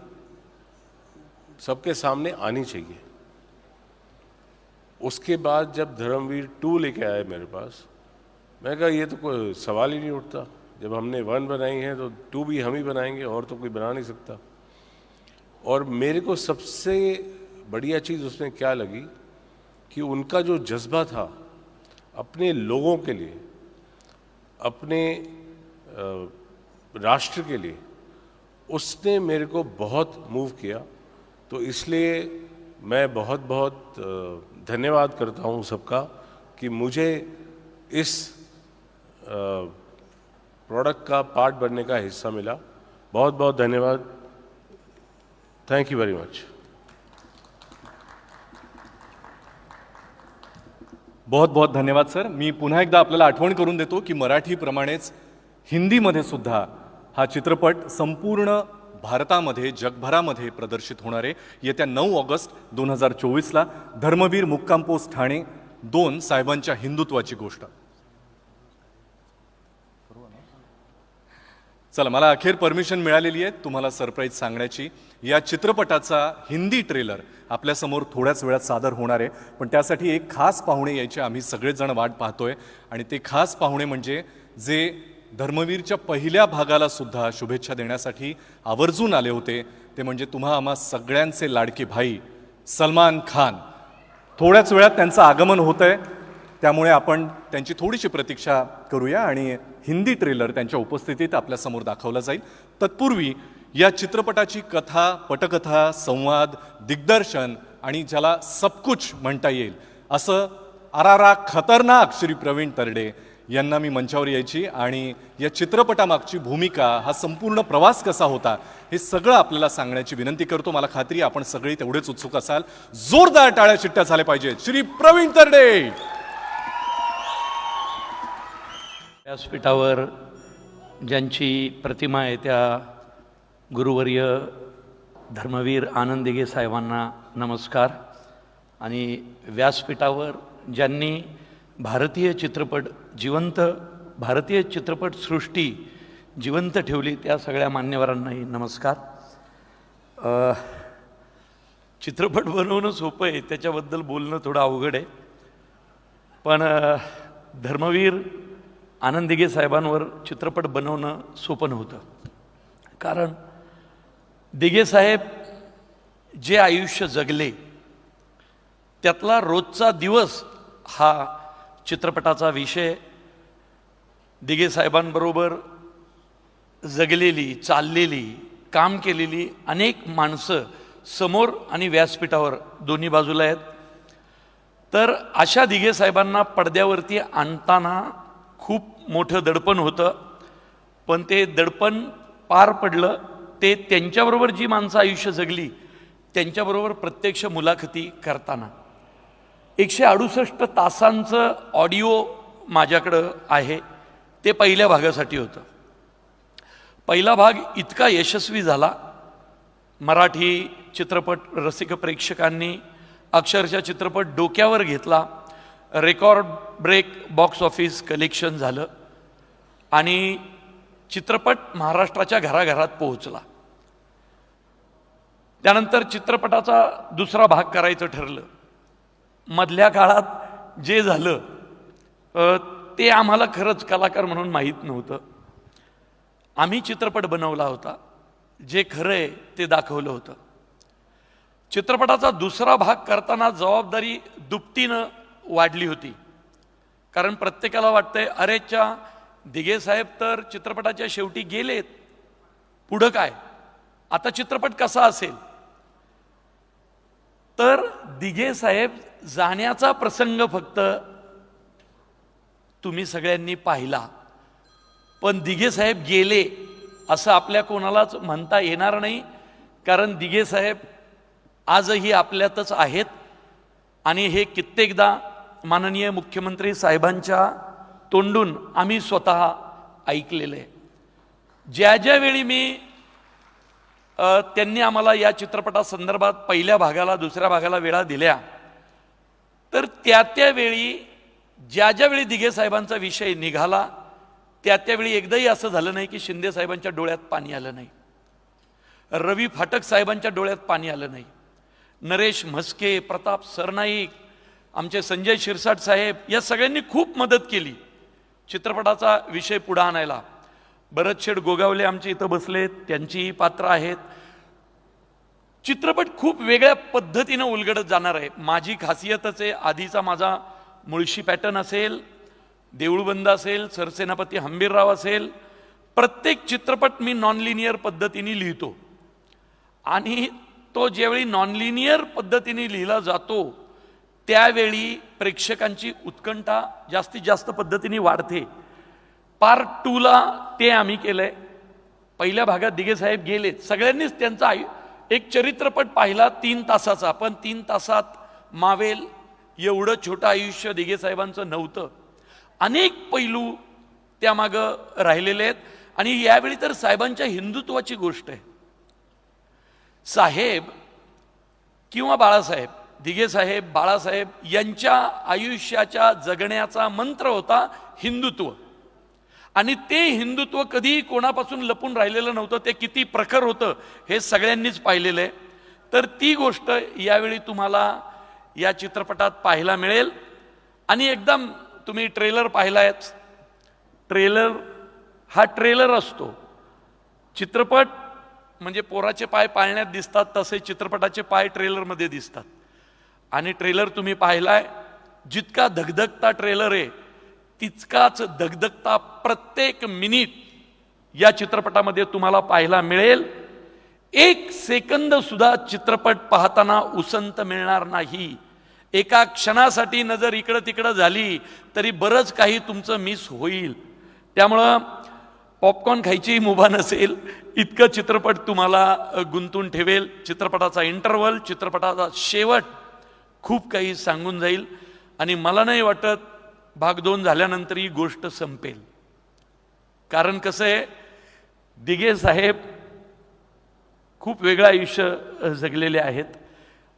सबके सामने आनी चाहिए. उसके बाद जब धर्मवीर 2 लेके आए मेरे पास, मैं कहा ये तो कोई सवाल ही नहीं उठता. जब हमने 1 बनाई है तो 2 भी हम ही बनाएंगे, और तो कोई बना नहीं सकता. और मेरे को सबसे बढ़िया चीज़ उसमें क्या लगी कि उनका जो जज्बा था अपने लोगों के लिए, अपने राष्ट्र के लिए, उसने मेरे को बहुत मूव किया. तो इसलिए मैं बहुत बहुत धन्यवाद करता हूँ सबका कि मुझे इस प्रोडक्ट का पार्ट बनने का हिस्सा मिला। बहुत बहुत धन्यवाद। Thank you very much. बहुत बहुत धन्यवाद सर. मी पुन्हा एकदा आपल्याला आठवण करून देतो की मराठीप्रमाणेच हिंदीमध्ये सुद्धा हा चित्रपट संपूर्ण भारतामध्ये जगभरामध्ये प्रदर्शित होणार आहे येत्या 9 ऑगस्ट 2024ला. धर्मवीर मुक्काम पोस्ट ठाणे 2 साहेबांच्या हिंदुत्वाची गोष्ट. चला, मला अखेर परमिशन मिळालेली आहे तुम्हाला सरप्राईज सांगण्याची. या चित्रपटाचा हिंदी ट्रेलर आपल्यासमोर थोड्याच वेळात सादर होणार आहे, पण त्यासाठी एक खास पाहुणे यायचे आम्ही सगळेजण वाट पाहतोय. आणि ते खास पाहुणे म्हणजे जे धर्मवीरच्या पहिल्या भागाला सुद्धा शुभेच्छा देण्यासाठी आवर्जून आले होते, ते म्हणजे तुम्हा आम्हा सगळ्यांचे लाडके भाई सलमान खान. थोड्याच वेळात त्यांचं आगमन होत आहे, त्यामुळे आपण त्यांची थोडीशी प्रतीक्षा करूया आणि हिंदी ट्रेलर त्यांच्या उपस्थितीत आपल्यासमोर दाखवला जाईल. तत्पूर्वी या चित्रपटाची कथा, पटकथा, संवाद, दिग्दर्शन आणि ज्याला सबकुछ म्हणता येईल असं आरारा खतरनाक श्री प्रवीण तरडे यांना मी मंचावर यायची आणि या चित्रपटामागची भूमिका, हा संपूर्ण प्रवास कसा होता हे सगळं आपल्याला सांगण्याची विनंती करतो. मला खात्री आपण सगळे तेवढेच उत्सुक असाल. जोरदार टाळ्या शिट्ट्या झाल्या पाहिजेत. श्री प्रवीण तरडे. व्यासपीठावर ज्यांची प्रतिमा आहे त्या गुरुवर्य धर्मवीर आनंद दिघे साहेबांना नमस्कार. आणि व्यासपीठावर ज्यांनी भारतीय चित्रपटसृष्टी जिवंत ठेवली त्या सगळ्या मान्यवरांनाही नमस्कार. चित्रपट बनवणं सोपं आहे, त्याच्याबद्दल बोलणं थोडं अवघड आहे, पण धर्मवीर आनंद दिघे साहेबांवर चित्रपट बनवणं सोपं नव्हतं. कारण दिघे साहेब जे आयुष्य जगले त्यातला रोजचा दिवस हा चित्रपटाचा विषय. दिघे साहेबांबरोबर जगलेली, चाललेली, काम केलेली अनेक माणसं समोर आणि व्यासपीठावर दोन्ही बाजूला आहेत. तर अशा दिघे साहेबांना पडद्यावरती आणताना खूप मोठं दडपण होतं, पण ते दडपण पार पडलं. ते त्यांच्याबरोबर जी माणसं आयुष्य जगली त्यांच्याबरोबर प्रत्यक्ष मुलाखती करताना 168 तासांचं ऑडिओ माझ्याकडं आहे. ते पहिल्या भागासाठी होतं. पहिला भाग इतका यशस्वी झाला, मराठी चित्रपट रसिक प्रेक्षकांनी अक्षरशः चित्रपट डोक्यावर घेतला. Record break box office collection झालं आणि चित्रपट महाराष्ट्राच्या घराघरात पोहोचला. त्यानंतर चित्रपटाचा दुसरा भाग करायचं ठरलं. मधल्या काळात जे झालं ते आम्हाला खरंच कलाकार म्हणून माहीत नव्हतं. आम्ही चित्रपट बनवला होता, जे खरं आहे ते दाखवलं होतं. चित्रपटाचा दुसरा भाग करताना जबाबदारी दुपटीनं वाढली होती. कारण प्रत्येकाला वाटतंय, अरेच्या दिघे साहेब तर चित्रपटाच्या शेवटी गेलेत, पुढं काय, आता चित्रपट कसा असेल. तर दिघे साहेब जाण्याचा प्रसंग फक्त तुम्ही सगळ्यांनी पाहिला, पण दिघे साहेब गेले असं आपल्या कोणालाच म्हणता येणार नाही. कारण दिघे साहेब आजही आपल्यातच आहेत आणि हे कित्येकदा माननीय मुख्यमंत्री साहेबांच्या तोंडून आम्ही स्वतः ऐकलेलं आहे. ज्या ज्यावेळी त्यांनी आम्हाला या चित्रपटासंदर्भात पहिल्या भागाला, दुसऱ्या भागाला वेळा दिल्या, तर त्यावेळी ज्यावेळी दिघे साहेबांचा विषय निघाला त्यावेळी एकदाही असं झालं नाही की शिंदे साहेबांच्या डोळ्यात पाणी आलं नाही, रवी फाटक साहेबांच्या डोळ्यात पाणी आलं नाही, नरेश म्हस्के, प्रताप सरनाईक, आमचे संजय शिरसाट साहेब या सगळ्यांनी खूप मदत केली चित्रपटाचा विषय पुढे आणायला. भरतशेठ गोगावले आमचे इथं बसलेत, त्यांचीही पात्र आहेत. चित्रपट खूप वेगळ्या पद्धतीनं उलगडत जाणार आहे. माझी खासियतच आहे, आधीचा माझा मुळशी पॅटर्न असेल, देऊळबंद असेल, सरसेनापती हंबीरराव असेल, प्रत्येक चित्रपट मी नॉन लिनियर पद्धतीने लिहितो. आणि तो ज्यावेळी नॉन लिनियर पद्धतीने लिहिला जातो त्यावेळी प्रेक्षकांची उत्कंठा जास्तीत जास्त पद्धतीने वाढते. पार्ट 2ला ते आम्ही केलंय. पहिल्या भागात दिघे साहेब गेले, सगळ्यांनीच त्यांचा एक चरित्रपट पाहिला 3 तासाचा, पण 3 तासात मावेल एवढं छोटं आयुष्य दिघे साहेबांचं नव्हतं. अनेक पैलू त्यामागं राहिलेले आहेत. आणि यावेळी तर साहेबांच्या हिंदुत्वाची गोष्ट आहे. साहेब किंवा बाळासाहेब, दिघे साहेब, बाळासाहेब यांच्या आयुष्याच्या जगण्याचा मंत्र होता हिंदुत्व. आणि ते हिंदुत्व कधीही कोणापासून लपून राहिलेलं नव्हतं. ते किती प्रखर होतं हे सगळ्यांनीच पाहिलेलं आहे. तर ती गोष्ट यावेळी तुम्हाला या चित्रपटात पाहायला मिळेल. आणि एकदम तुम्ही ट्रेलर पाहिलायच. ट्रेलर हा ट्रेलर असतो. चित्रपट म्हणजे पोराचे पाय पाळण्यात दिसतात, तसे चित्रपटाचे पाय ट्रेलरमध्ये दिसतात. आणि ट्रेलर तुम्ही पाहिलाय, जितका धगधगता ट्रेलर आहे तितकाच धगधगता प्रत्येक मिनिट या चित्रपटामध्ये तुम्हाला पाहायला मिळेल. 1 सेकंद सुद्धा चित्रपट पाहताना उसंत मिळणार नाही. एका क्षणासाठी नजर इकडं तिकडं झाली तरी बरंच काही तुमचं मिस होईल. त्यामुळं पॉपकॉर्न खायची मुभा नसेल इतकं चित्रपट तुम्हाला गुंतून ठेवेल. चित्रपटाचा इंटरव्हल, चित्रपटाचा शेवट खूप काही सांगून जाईल. आणि मला नाही वाटत भाग 2 झाल्यानंतर ही गोष्ट संपेल. कारण कसं आहे, दिघे साहेब खूप वेगळं आयुष्य जगलेले आहेत.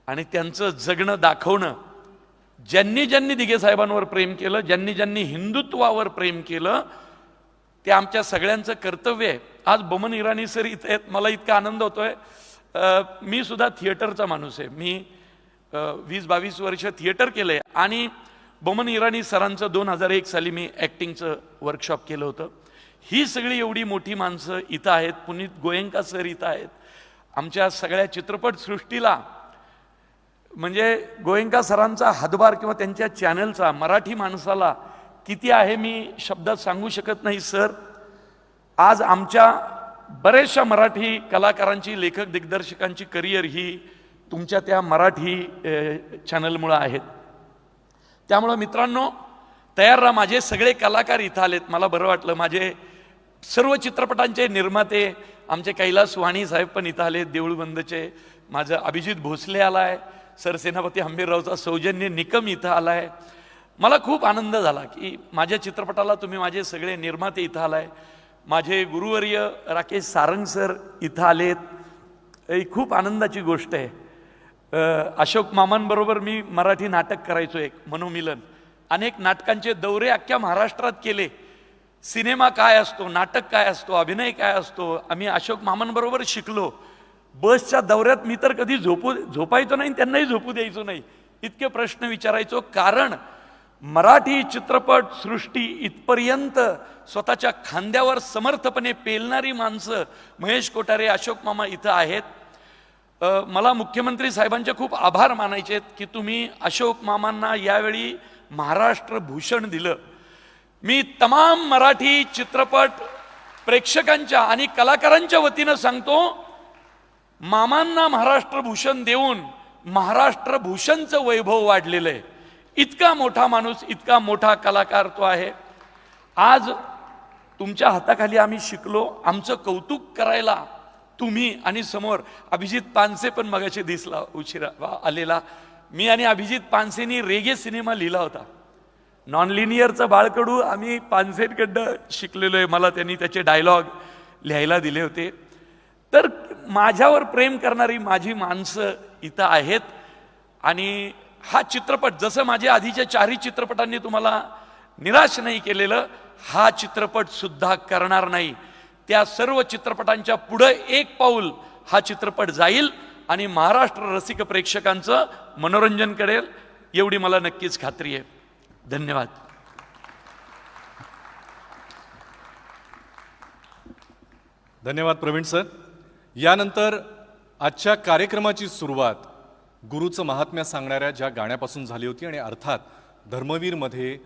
आणि त्यांचं जगणं दाखवणं, ज्यांनी ज्यांनी दिघे साहेबांवर प्रेम केलं, ज्यांनी ज्यांनी हिंदुत्वावर प्रेम केलं, ते आमच्या सगळ्यांचं कर्तव्य आहे. आज बमन इराणी सर इथे आहेत, मला इतका आनंद होतोय. मी सुद्धा थिएटरचा माणूस आहे. मी 20-22 वर्ष थिएटर केलंय. आणि बमन इराणी सरांचं 2001 साली मी ॲक्टिंगचं वर्कशॉप केलं होतं. ही सगळी एवढी मोठी माणसं इथं आहेत. पुनीत गोयंका सर इथं आहेत. आमच्या सगळ्या चित्रपटसृष्टीला म्हणजे गोयंका सरांचा हातभार किंवा त्यांच्या चॅनलचा मराठी माणसाला किती आहे मी शब्दात सांगू शकत नाही सर. आज आमच्या बऱ्याचशा मराठी कलाकारांची, लेखक दिग्दर्शकांची करिअर ही तुमच्या त्या मराठी चॅनलमुळं आहेत. त्यामुळं मित्रांनो तयार राहा. माझे सगळे कलाकार इथं आलेत, मला बरं वाटलं. माझे सर्व चित्रपटांचे निर्माते आमचे कैलास वाणी साहेब पण इथं आले, देऊळबंदचे. माझं अभिजित भोसले आलाय, सरसेनापती हंबीररावचा सौजन्य निकम इथं आलाय. मला खूप आनंद झाला की माझ्या चित्रपटाला तुम्ही माझे सगळे निर्माते इथं आलाय. माझे गुरुवर्य राकेश सारंग सर इथं आलेत. ही खूप आनंदाची गोष्ट आहे. अशोक मामांबरोबर मी मराठी नाटक करायचो, एक मनोमिलन. अनेक नाटकांचे दौरे अख्ख्या महाराष्ट्रात केले. सिनेमा काय असतो, नाटक काय असतो, अभिनय काय असतो, आम्ही अशोक मामांबरोबर शिकलो. बसच्या दौऱ्यात मी तर कधी झोपायचो नाही, त्यांनाही झोपू द्यायचो नाही. इतके प्रश्न विचारायचो. कारण मराठी चित्रपट सृष्टी इथपर्यंत स्वतःच्या खांद्यावर समर्थपणे पेलणारी माणसं महेश कोठारे, अशोक मामा इथं आहेत. मला मुख्यमंत्री साहेबांचे खूप आभार मानायचे आहेत की तुम्ही अशोक मामांना यावेळी महाराष्ट्र भूषण दिलं. मी तमाम मराठी चित्रपट प्रेक्षकांच्या आणि कलाकारांच्या वतीनं सांगतो, मामांना महाराष्ट्र भूषण देऊन महाराष्ट्र भूषणचं वैभव वाढलेलं आहे. इतका मोठा माणूस, इतका मोठा कलाकार तो आहे. आज तुमच्या हाताखाली आम्ही शिकलो. आमचं कौतुक करायला तुम्ही आणि समोर अभिजित पानसे पण मगाशी दिसला उशिरा आलेला. मी आणि अभिजित पानसेनी रेगे सिनेमा लिहिला होता. नॉन लिनियरचं बाळकडू आम्ही पानसेंकडं शिकलेलो आहे. मला त्यांनी त्याचे डायलॉग लिहायला दिले होते. तर माझ्यावर प्रेम करणारी माझी माणसं इथं आहेत. आणि हा चित्रपट जसं माझ्या आधीच्या 4ही चित्रपटांनी तुम्हाला निराश नाही केलेलं, हा चित्रपट सुद्धा करणार नाही. त्या सर्व चित्रपटांच्या पुढे एक पाऊल हा चित्रपट जाईल आणि महाराष्ट्र रसिक प्रेक्षकांचं मनोरंजन करेल, एवढी मला नक्कीच खात्री आहे. धन्यवाद. धन्यवाद प्रवीण सर. यानंतर आजच्या कार्यक्रमाची सुरुवात गुरुचं महात्म्य सांगणाऱ्या ज्या गाण्यापासून झाली होती. आणि अर्थात धर्मवीरमध्ये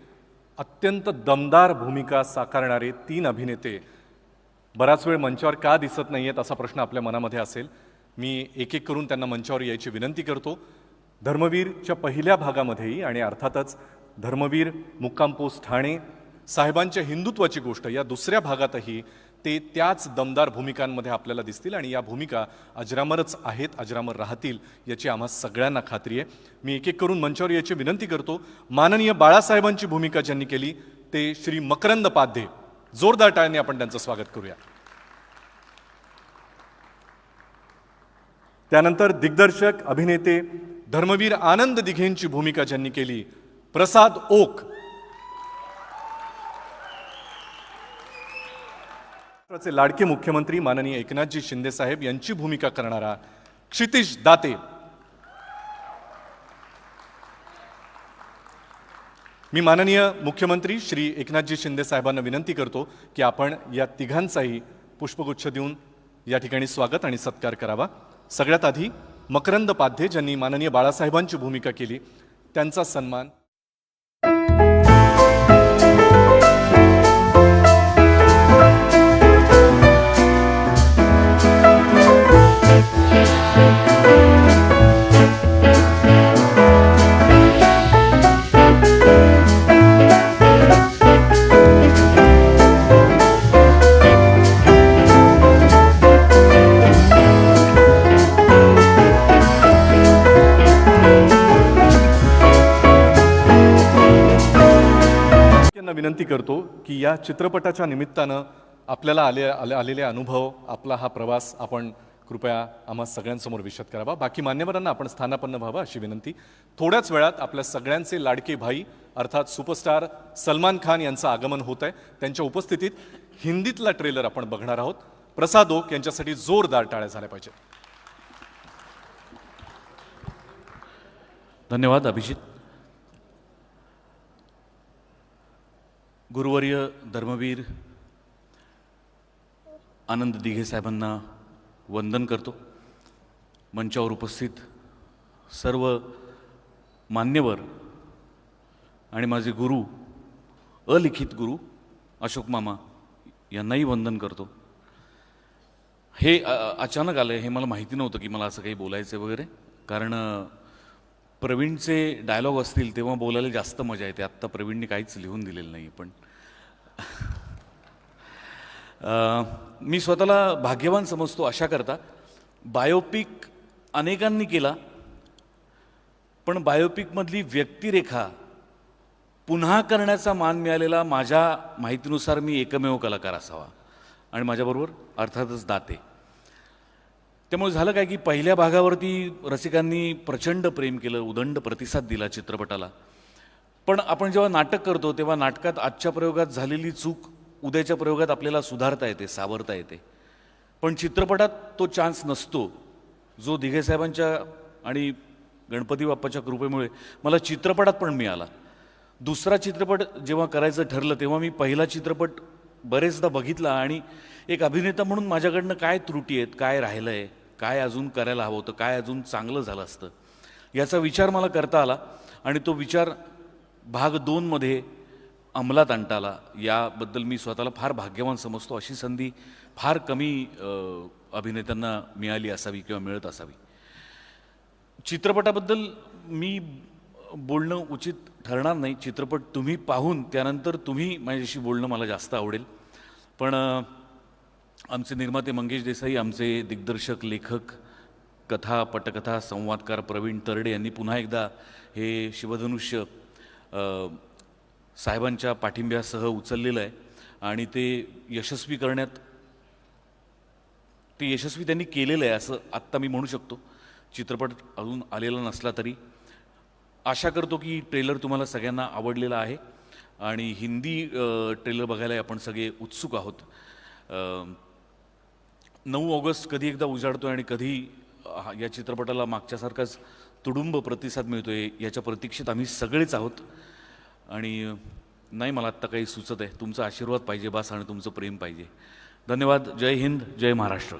अत्यंत दमदार भूमिका साकारणारे 3 अभिनेते बराच वेळ मंचावर का दिसत नाही आहेत असा प्रश्न आपल्या मनामध्ये असेल. मी एक एक करून त्यांना मंचावर यायची विनंती करतो. धर्मवीरच्या पहिल्या भागामध्येही आणि अर्थातच धर्मवीर मुक्काम पोस्ट ठाणे, साहेबांच्या हिंदुत्वाची गोष्ट या दुसऱ्या भागातही ते त्याच दमदार भूमिकांमध्ये आपल्याला दिसतील आणि या भूमिका अजरामरच आहेत, अजरामर राहतील याची आम्हा सगळ्यांना खात्री आहे. मी एक एक करून मंचावर याची विनंती करतो. माननीय बाळासाहेबांची भूमिका ज्यांनी केली ते श्री मकरंद पाध्ये. जोरदार टाळ्यांनी आपण त्यांचं स्वागत करूया. त्यानंतर दिग्दर्शक अभिनेते धर्मवीर आनंद दिघेंची भूमिका ज्यांनी केली प्रसाद ओक. महाराष्ट्राचे लाडके मुख्यमंत्री माननीय एकनाथजी शिंदे साहेब यांची भूमिका करणारा क्षितिज दाते. मी माननीय मुख्यमंत्री श्री एकनाथजी शिंदे साहेबांना विनंती करतो की आपण या तिघांचाही पुष्पगुच्छ देऊन या ठिकाणी स्वागत आणि सत्कार करावा. सगळ्यात आधी मकरंद पाध्ये ज्यांनी माननीय बाळासाहेबांची भूमिका केली त्यांचा सन्मान. विनंती करतो की या चित्रपटाच्या निमित्तानं आपल्याला आलेले अनुभव, आपला हा प्रवास आपण कृपया आम्हा सगळ्यांसमोर विशद करावा. बाकी मान्यवरांना आपण स्थानापन्न व्हावं अशी विनंती. थोड्याच वेळात आपल्या सगळ्यांचे लाडके भाई अर्थात सुपरस्टार सलमान खान यांचं आगमन होत आहे. त्यांच्या उपस्थितीत हिंदीतला ट्रेलर आपण बघणार आहोत. प्रसाद ओक यांच्यासाठी जोरदार टाळ्या झाल्या पाहिजेत. धन्यवाद अभिजित. गुरुवर्य धर्मवीर आनंद दिघे साहेबांना वंदन करतो. मंचावर उपस्थित सर्व मान्यवर आणि माझे गुरु, अलिखित गुरु अशोक मामा यांनाही वंदन करतो. हे अचानक आलं, हे मला माहिती नव्हतं की मला असं काही बोलायचं वगैरे, कारण प्रवीणचे डायलॉग असतील तेव्हा बोलायला जास्त मजा येते. आत्ता प्रवीणने काहीच लिहून दिलेलं नाही. पण मी स्वतःला भाग्यवान समजतो अशा करता. बायोपिक अनेकांनी केला, पण बायोपिकमधली व्यक्तिरेखा पुन्हा करण्याचा मान मिळालेला माझ्या माहितीनुसार मी एकमेव कलाकार असावा आणि माझ्याबरोबर अर्थातच दाते. त्यामुळे झालं काय की पहिल्या भागावरती रसिकांनी प्रचंड प्रेम केलं, उदंड प्रतिसाद दिला चित्रपटाला. पण आपण जेव्हा नाटक करतो तेव्हा नाटकात आजच्या प्रयोगात झालेली चूक उद्याच्या प्रयोगात आपल्याला सुधारता येते, सावरता येते. पण चित्रपटात तो चान्स नसतो, जो दिघे साहेबांच्या आणि गणपती बाप्पाच्या कृपेमुळे मला चित्रपटात पण मिळाला. दुसरा चित्रपट जेव्हा करायचं ठरलं तेव्हा मी पहिला चित्रपट बरेचदा बघितला आणि एक अभिनेता म्हणून माझ्याकडनं काय त्रुटी आहेत, काय राहिलं आहे, काय अजून करायला हवं होतं, काय अजून चांगलं झालं असतं याचा विचार मला करता आला आणि तो विचार भाग 2मध्ये अंमलात आणता आला. याबद्दल मी स्वतःला फार भाग्यवान समजतो. अशी संधी फार कमी अभिनेत्यांना मिळाली असावी किंवा मिळत असावी. चित्रपटाबद्दल मी बोलणं उचित ठरणार नाही. चित्रपट तुम्ही पाहून त्यानंतर तुम्ही माझ्याशी बोलणं मला जास्त आवडेल. पण आमचे निर्माते मंगेश देसाई, आमचे दिग्दर्शक, लेखक, कथा, पटकथा, संवादकार प्रवीण तरडे यांनी पुन्हा एकदा हे शिवधनुष्य साहेबांच्या पाठिंब्यासह उचललेलं आहे आणि ते यशस्वी त्यांनी केलेलं आहे असं आत्ता मी म्हणू शकतो. चित्रपट अजून आलेला नसला तरी आशा करतो की ट्रेलर तुम्हाला सगळ्यांना आवडलेला आहे आणि हिंदी ट्रेलर बघायला आपण सगळे उत्सुक आहोत. 9 ऑगस्ट कधी एकदा उजाडतोय आणि कधी या चित्रपटाला मागच्यासारखाच तुडुंब प्रतिसाद मिळतोय याच्या प्रतीक्षेत आम्ही सगळेच आहोत. आणि नाही मला आत्ता काही सुचत आहे. तुमचा आशीर्वाद पाहिजे बास आणि तुमचं प्रेम पाहिजे. धन्यवाद. जय हिंद, जय महाराष्ट्र.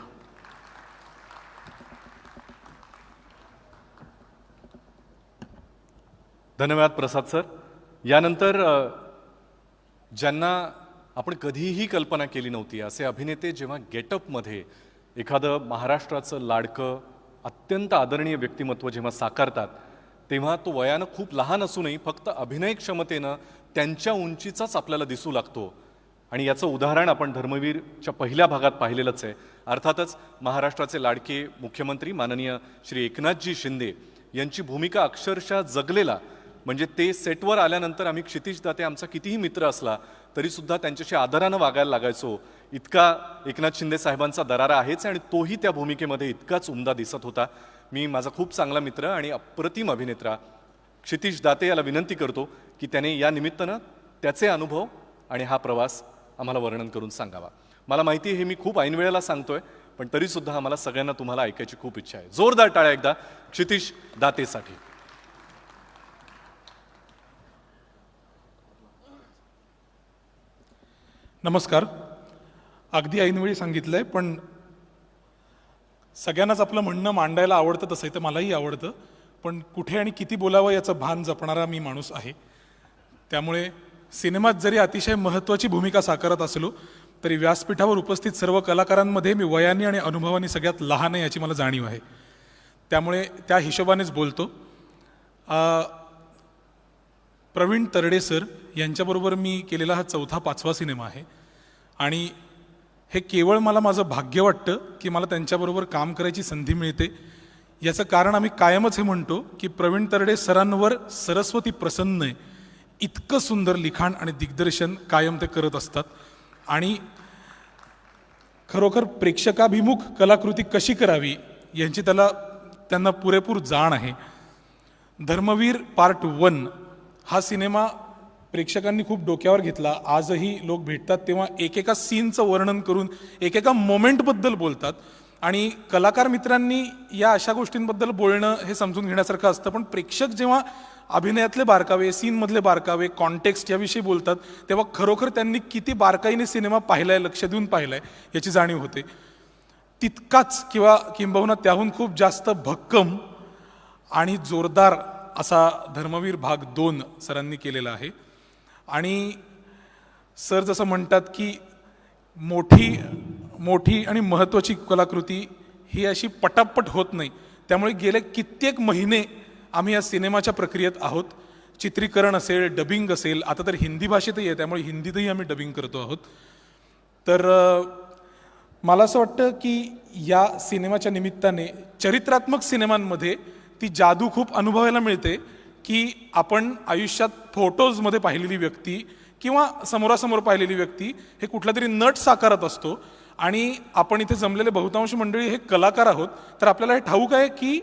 धन्यवाद प्रसाद सर. यानंतर ज्यांना आपण कधीही कल्पना केली नव्हती असे अभिनेते जेव्हा गेटअपमध्ये एखादं महाराष्ट्राचं लाडकं अत्यंत आदरणीय व्यक्तिमत्व जेव्हा साकारतात तेव्हा तो वयानं खूप लहान असूनही फक्त अभिनय क्षमतेनं त्यांच्या उंचीचाच आपल्याला दिसू लागतो. आणि याचं उदाहरण आपण धर्मवीरच्या पहिल्या भागात पाहिलेलंच आहे. अर्थातच महाराष्ट्राचे लाडके मुख्यमंत्री माननीय श्री एकनाथजी शिंदे यांची भूमिका अक्षरशः जगलेला, म्हणजे ते सेटवर आल्यानंतर आम्ही क्षितिज दाते आमचा कितीही मित्र असला तरीसुद्धा त्यांच्याशी आदरानं वागायला लागायचो. इतका एकनाथ शिंदे साहेबांचा दरारा आहेच आणि तोही त्या भूमिकेमध्ये इतकाच उमदा दिसत होता. मी माझा खूप चांगला मित्र आणि अप्रतिम अभिनेता क्षितिज दाते याला विनंती करतो की त्याने या निमित्तानं त्याचे अनुभव आणि हा प्रवास आम्हाला वर्णन करून सांगावा. मला माहिती आहे हे मी खूप ऐनवेळेला सांगतोय, पण तरीसुद्धा आम्हाला सगळ्यांना तुम्हाला ऐकायची खूप इच्छा आहे. जोरदार टाळ्या एकदा क्षितिज दातेसाठी. नमस्कार. अगदी ऐनवेळी सांगितलंय, पण सगळ्यांनाच आपलं म्हणणं मांडायला आवडतं, तसं तर मलाही आवडतं, पण कुठे आणि किती बोलावं याचं भान जपणारा मी माणूस आहे. त्यामुळे सिनेमात जरी अतिशय महत्त्वाची भूमिका साकारत असलो तरी व्यासपीठावर उपस्थित सर्व कलाकारांमध्ये मी वयाने आणि अनुभवाने सगळ्यात लहान आहे याची मला जाणीव आहे. त्यामुळे त्या हिशोबानेच बोलतो. प्रवीण तरडे सर यांच्याबरोबर मी केलेला हा 4था-5वा सिनेमा आहे आणि हे केवळ मला माझं भाग्य वाटतं की मला त्यांच्याबरोबर काम करायची संधी मिळते. याचं कारण आम्ही कायमच हे म्हणतो की प्रवीण तरडे सरांवर सरस्वती प्रसन्न आहे. इतकं सुंदर लिखाण आणि दिग्दर्शन कायम ते करत असतात आणि खरोखर प्रेक्षकाभिमुख कलाकृती कशी करावी यांची त्यांना पुरेपूर जाण आहे. धर्मवीर पार्ट 1 हा सिनेमा प्रेक्षकांनी खूप डोक्यावर घेतला. आजही लोक भेटतात तेव्हा एकेका सीनचं वर्णन करून एकेका मोमेंटबद्दल बोलतात आणि कलाकार मित्रांनी या अशा गोष्टींबद्दल बोलणं हे समजून घेण्यासारखं असतं. पण प्रेक्षक जेव्हा अभिनयातले बारकावे, सीनमधले बारकावे, कॉन्टेक्स्ट याविषयी बोलतात तेव्हा खरोखर त्यांनी किती बारकाईने सिनेमा पाहिलाय, लक्ष देऊन पाहिलाय याची जाणीव होते. तितकाच किंवा किंबहुना त्याहून खूप जास्त भक्कम आणि जोरदार असा धर्मवीर भाग 2 सरांनी केलेला आहे. आणि सर जसं म्हणतात की मोठी आणि महत्त्वाची कलाकृती ही अशी पटापट होत नाही. त्यामुळे गेले कित्येक महिने आम्ही या सिनेमाच्या प्रक्रियेत आहोत. चित्रीकरण असेल, डबिंग असेल, आता तर हिंदी भाषेतही आहे त्यामुळे हिंदीतही आम्ही डबिंग करतो आहोत. तर मला असं वाटतं की या सिनेमाच्या निमित्ताने चरित्रात्मक सिनेमांमध्ये ती जादू खूप अनुभवायला मिळते की आपण आयुष्यात फोटोजमध्ये पाहिलेली व्यक्ती किंवा समोरासमोर पाहिलेली व्यक्ती हे कुठला तरी नट साकारत असतो आणि आपण इथे जमलेले बहुतांश मंडळी हे कलाकार आहोत. तर आपल्याला हे ठाऊक आहे की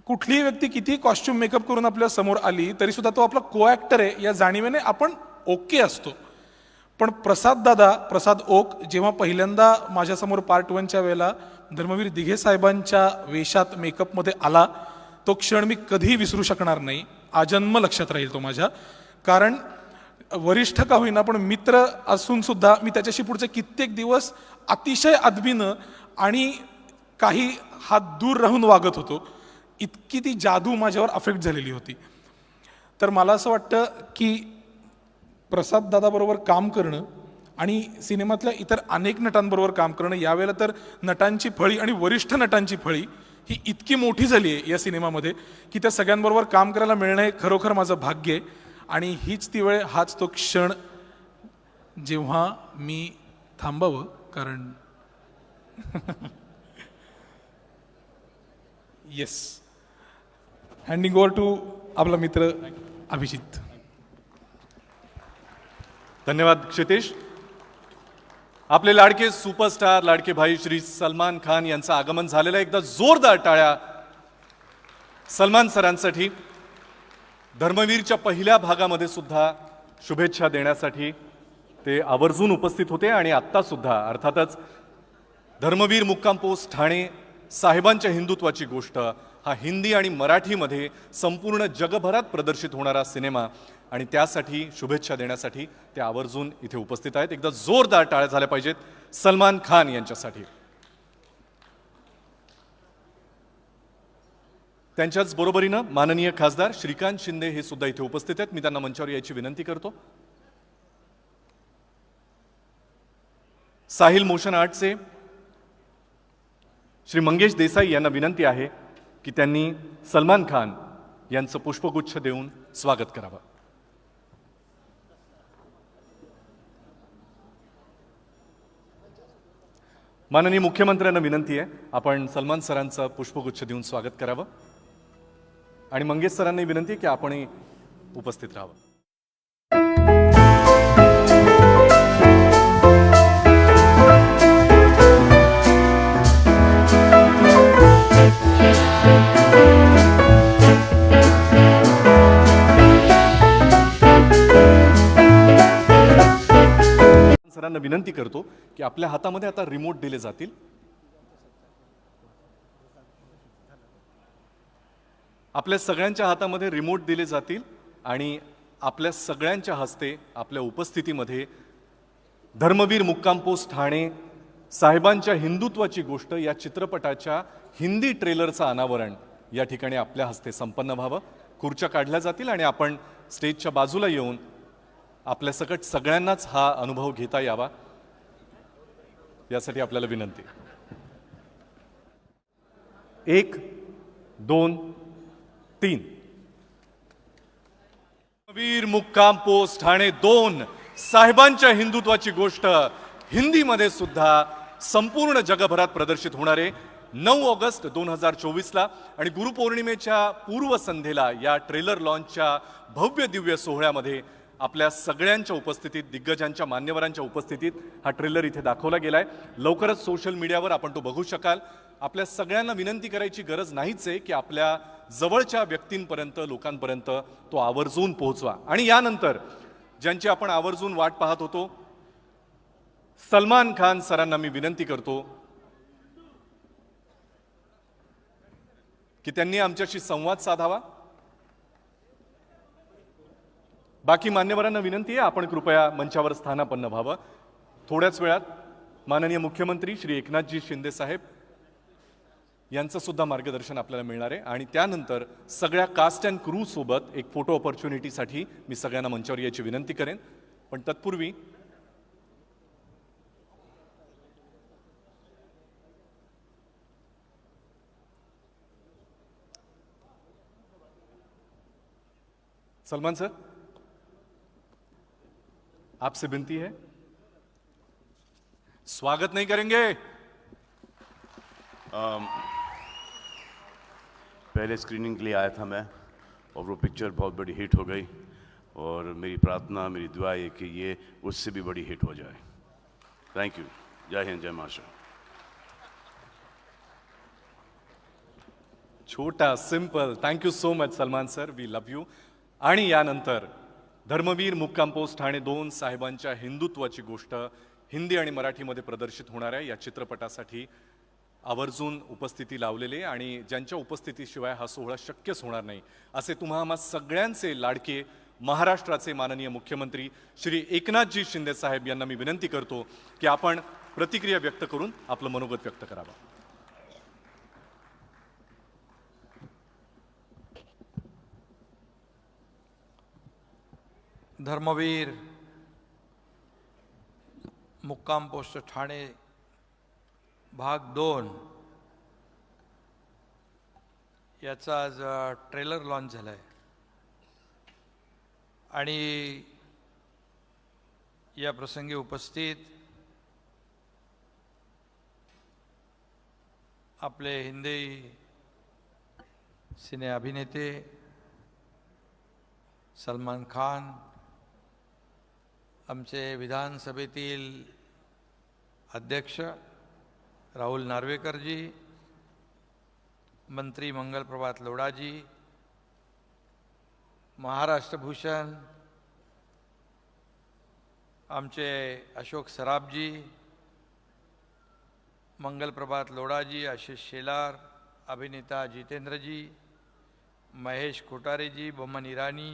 कुठलीही व्यक्ती किती कॉस्ट्युम मेकअप करून आपल्या समोर आली तरीसुद्धा तो आपला को ॲक्टर आहे या जाणीवेने आपण ओके असतो. पण प्रसाद ओक जेव्हा पहिल्यांदा माझ्यासमोर पार्ट 1च्या वेळेला धर्मवीर दिघे साहेबांच्या वेशात मेकअपमध्ये आला तो क्षण मी कधीही विसरू शकणार नाही. आजन्म लक्षात राहील तो माझ्या. कारण वरिष्ठ का होईना पण मित्र असून सुद्धा मी त्याच्याशी पुढचे कित्येक दिवस अतिशय अदबीनं आणि काही हात दूर राहून वागत होतो. इतकी ती जादू माझ्यावर अफेक्ट झालेली होती. तर मला असं वाटतं की प्रसाद दादाबरोबर काम करणं आणि सिनेमातल्या इतर अनेक नटांबरोबर काम करणं, यावेळेला तर नटांची फळी आणि वरिष्ठ नटांची फळी ही इतकी मोठी झाली आहे या सिनेमामध्ये की त्या सगळ्यांबरोबर काम करायला मिळणं हे खरोखर माझं भाग्य आहे. आणि हीच ती वेळ, हाच तो क्षण जेव्हा मी थांबावं. कारण येस, हँडिंग ओव्हर टू आपला मित्र अभिजित. धन्यवाद क्षितिज. आपले लाडके सुपरस्टार, लाडके भाई श्री सलमान खान यांचं आगमन झालेलं. एकदा जोरदार टाळ्या सलमान सरांसाठी. धर्मवीरच्या पहिल्या भागामध्ये सुद्धा शुभेच्छा देण्यासाठी ते आवर्जून उपस्थित होते आणि आत्ता सुद्धा. अर्थातच धर्मवीर मुक्काम पोस्ट ठाणे साहेबांच्या हिंदुत्वाची गोष्ट हा हिंदी आणि मराठीमध्ये संपूर्ण जगभरात प्रदर्शित होणारा सिनेमा आणि त्यासाठी शुभेच्छा देण्यासाठी ते आवर्जून इथे उपस्थित आहेत. एकदा जोरदार टाळ्या झाल्या पाहिजेत सलमान खान यांच्यासाठी. त्यांच्याच बरोबरीनं माननीय खासदार श्रीकांत शिंदे हे सुद्धा इथे उपस्थित आहेत. मी त्यांना मंचावर यायची विनंती करतो. साहिल मोशन आर्टचे श्री मंगेश देसाई यांना विनंती आहे की त्यांनी सलमान खान यांचं पुष्पगुच्छ देऊन स्वागत करावं. माननीय मुख्यमंत्र्यांना विनंती आहे, आपण सलमान सरांचं पुष्पगुच्छ देऊन स्वागत करावं आणि मंगेश सरांनी विनंती आहे की आपणही उपस्थित राहावं. सरांना विनंती करतो की आपल्या हातामध्ये आता रिमोट दिले जातील. आपल्या सगळ्यांच्या हातामध्ये रिमोट दिले जातील आणि आपल्या सगळ्यांच्या हस्ते आपल्या उपस्थितीमध्ये धर्मवीर मुक्काम पोस्ट ठाणे साहेबांच्या हिंदुत्वाची गोष्ट या चित्रपटाच्या हिंदी ट्रेलरचं अनावरण या ठिकाणी आपल्या हस्ते संपन्न व्हावं. खुर्च्या काढल्या जातील आणि आपण स्टेजच्या बाजूला येऊन आपल्या सकट सगळ्यांनाच हा अनुभव घेता यावा यासाठी आपल्याला विनंती. 1 2 3. वीर मुक्काम पोस्ट ठाणे 2 साहेबांच्या हिंदुत्वाची गोष्ट हिंदीमध्ये सुद्धा संपूर्ण जगभरात प्रदर्शित होणार आहे 9 ऑगस्ट 2024ला आणि गुरुपौर्णिमेच्या पूर्वसंध्येला या ट्रेलर लॉन्चच्या भव्य दिव्य सोहळ्यामध्ये आपल्या सगळ्यांच्या उपस्थितीत दिग्गजांच्या मान्यवरांच्या उपस्थितीत हा ट्रेलर इथे दाखवला गेलाय. लवकरच सोशल मीडियावर आपण तो बघू शकाल. आपल्या सगळ्यांना विनंती करायची गरज नाहीच आहे की आपल्या जवळच्या व्यक्तींपर्यंत लोकांपर्यंत तो आवर्जून पोहोचवा. आणि यानंतर ज्यांची आपण आवर्जून वाट पाहत होतो सलमान खान सरांना मी विनंती करतो की त्यांनी आमच्याशी संवाद साधावा. बाकी मान्यवरांना विनंती आहे आपण कृपया मंचावर स्थानापन्न व्हावं. थोड्याच वेळात माननीय मुख्यमंत्री श्री एकनाथजी शिंदे साहेब यांचं सुद्धा मार्गदर्शन आपल्याला मिळणार आहे आणि त्यानंतर सगळ्या कास्ट अँड क्रू सोबत एक फोटो ऑपॉर्च्युनिटीसाठी मी सगळ्यांना मंचावर याची विनंती करेन. पण तत्पूर्वी सलमान सर आपसे विनती है, स्वागत नहीं करेंगे? पहले स्क्रीनिंग के लिए आया था मैं और वो पिक्चर बहुत बड़ी हिट हो गई और मेरी प्रार्थना मेरी दुआ है कि ये उससे भी बड़ी हिट हो जाए. Thank you. जय हिंद, जय महाराष्ट्र. छोटा simple. Thank you so much Salman sir, we love you. आणि यानंतर धर्मवीर मुक्काम पोस्ट ठाणे 2 साहेबांच्या हिंदुत्वाची गोष्ट हिंदी आणि मराठीमध्ये प्रदर्शित होणार आहे या चित्रपटासाठी आवर्जून उपस्थिती लावलेली आणि ज्यांच्या उपस्थितीशिवाय हा सोहळा शक्यच होणार नाही असे तुम्हा आम्हा सगळ्यांचे लाडके महाराष्ट्राचे माननीय मुख्यमंत्री श्री एकनाथजी शिंदे साहेब यांना मी विनंती करतो की आपण प्रतिक्रिया व्यक्त करून आपलं मनोगत व्यक्त करावं. धर्मवीर मुक्काम पोस्ट ठाणे भाग 2 याचा आज ट्रेलर लॉन्च झाला आहे आणि या प्रसंगी उपस्थित आपले हिंदी सिने अभिनेते सलमान खान, आमचे विधानसभेतील अध्यक्ष राहुल नार्वेकरजी, मंत्री मंगलप्रभात लोढाजी, महाराष्ट्र भूषण आमचे अशोक सराबजी, मंगलप्रभात लोढाजी, आशिष शेलार, अभिनेता जितेंद्रजी, महेश कोठारेजी, बमन इराणी,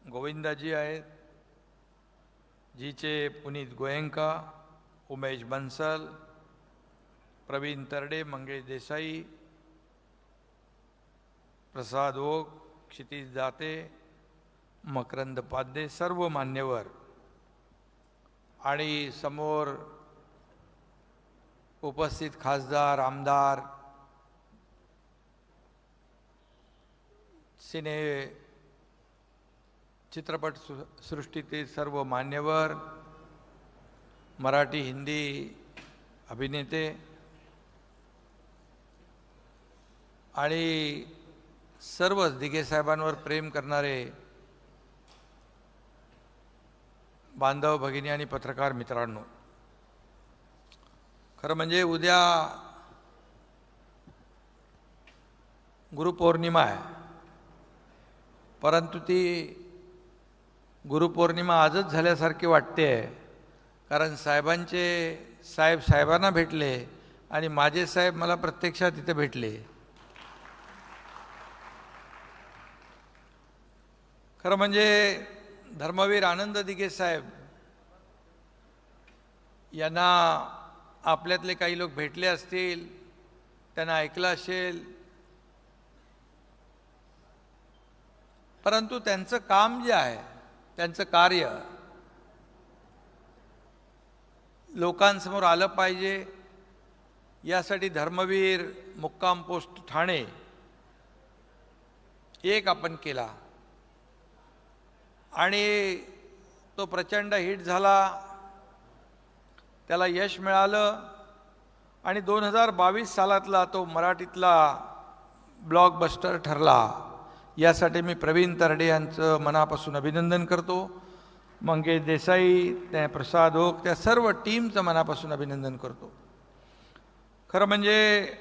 गोविंदाजी आहेत, जीचे पुनीत गोयंका, उमेश बन्सल, प्रवीण तरडे, मंगेश देसाई, प्रसाद ओक, क्षितिज दाते, मकरंद पाध्ये, सर्व मान्यवर आणि समोर उपस्थित खासदार, आमदार, सिने चित्रपट सृष्टीतील सर्व मान्यवर, मराठी हिंदी अभिनेते आणि सर्वच दिघे साहेबांवर प्रेम करणारे बांधव भगिनी आणि पत्रकार मित्रांनो, खरं म्हणजे उद्या गुरुपौर्णिमा आहे, परंतु ती गुरुपौर्णिमा आजच झाल्यासारखी वाटते, कारण साहेब साहेबांना भेटले आणि माझे साहेब मला प्रत्यक्षात इथे भेटले. खरं म्हणजे धर्मवीर आनंद दिघे साहेब यांना आपल्यातले काही लोक भेटले असतील, त्यांना ऐकलं असेल, परंतु त्यांचं काम जे आहे, त्यांचं कार्य लोकांसमोर आलं पाहिजे यासाठी धर्मवीर मुक्काम पोस्ट ठाणे एक आपण केला आणि तो प्रचंड हिट झाला, त्याला यश मिळालं आणि 2022 सालातला तो मराठीतला ब्लॉकबस्टर ठरला. यासाठी मी प्रवीण तरडे यांचं मनापासून अभिनंदन करतो. मंगेश देसाई, त्या प्रसाद ओक, त्या सर्व टीमचं मनापासून अभिनंदन करतो. खरं म्हणजे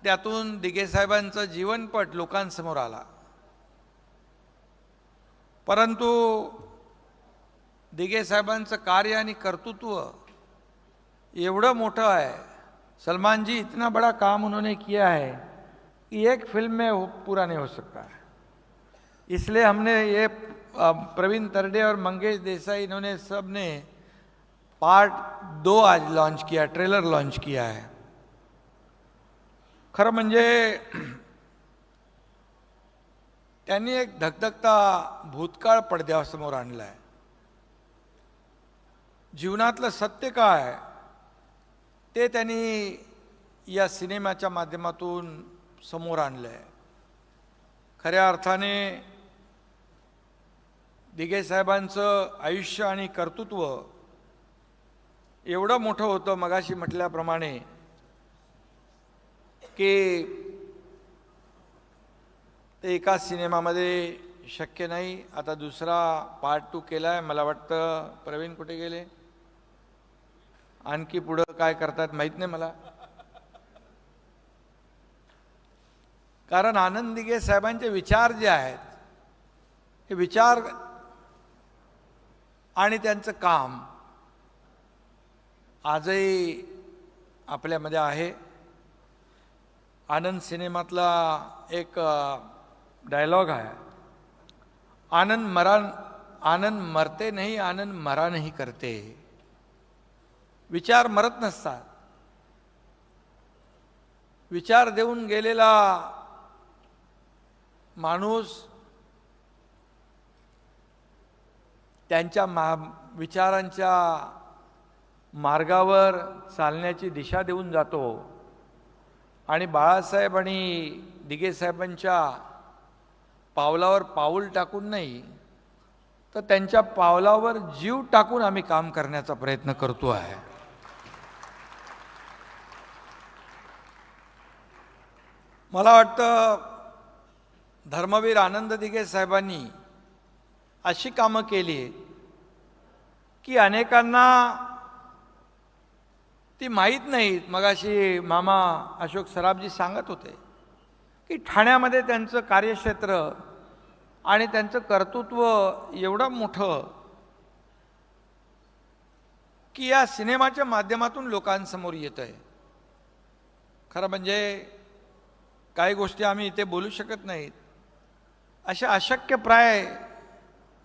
त्यातून दिघे साहेबांचं जीवनपट लोकांसमोर आला, परंतु दिघे साहेबांचं कार्य आणि कर्तृत्व एवढं मोठं है, सलमान जी इतना बड़ा काम उन्होंने किया है कि एक फिल्म में पूरा नहीं हो सकता है. इसलिए हमने ये प्रवीण तरडे और मंगेश देसाई इन्होंने सब ने पार्ट 2 आज लॉन्च किया, ट्रेलर लॉन्च किया है. खरं म्हणजे त्यांनी एक धगधगता भूतकाळ पडद्यासमोर आणला आहे. जीवनातलं सत्य काय ते त्यांनी या सिनेमाच्या माध्यमातून समोर आणलं आहे. खऱ्या अर्थाने दिघे साहेबांचं आयुष्य आणि कर्तृत्व एवढं मोठं होतं, मगाशी म्हटल्याप्रमाणे, की ते एका सिनेमामध्ये शक्य नाही. आता दुसरा पार्ट 2 केला आहे. मला वाटतं प्रवीण कुठे गेले, आणखी पुढं काय करतात माहीत नाही मला. कारण आनंद दिघे साहेबांचे विचार जे आहेत, हे विचार आणि त्यांचं काम आजही आपल्यामध्ये आहे. आनंद सिनेमातला एक डायलॉग आहे, आनंद मरते नहीं, आनंद मरा नहीं करते. विचार मरत नसतात. विचार देऊन गेलेला माणूस त्यांच्या विचारांच्या मार्गावर चालण्याची दिशा देऊन जातो. आणि बाळासाहेब आणि दिघे साहेबांच्या पावलावर पाऊल टाकून नाही, तर त्यांच्या पावलावर जीव टाकून आम्ही काम करण्याचा प्रयत्न करतो आहे. मला वाटतं धर्मवीर आनंद दिघे साहेबांनी अशी कामं केली की अनेकांना ती माहीत नाहीत. मगाशी मामा अशोक सराफजी सांगत होते की ठाण्यामध्ये त्यांचं कार्यक्षेत्र आणि त्यांचं कर्तृत्व एवढं मोठं की या सिनेमाच्या माध्यमातून लोकांसमोर येत आहे. खरं म्हणजे काही गोष्टी आम्ही इथे बोलू शकत नाहीत. अशा अशक्यप्राय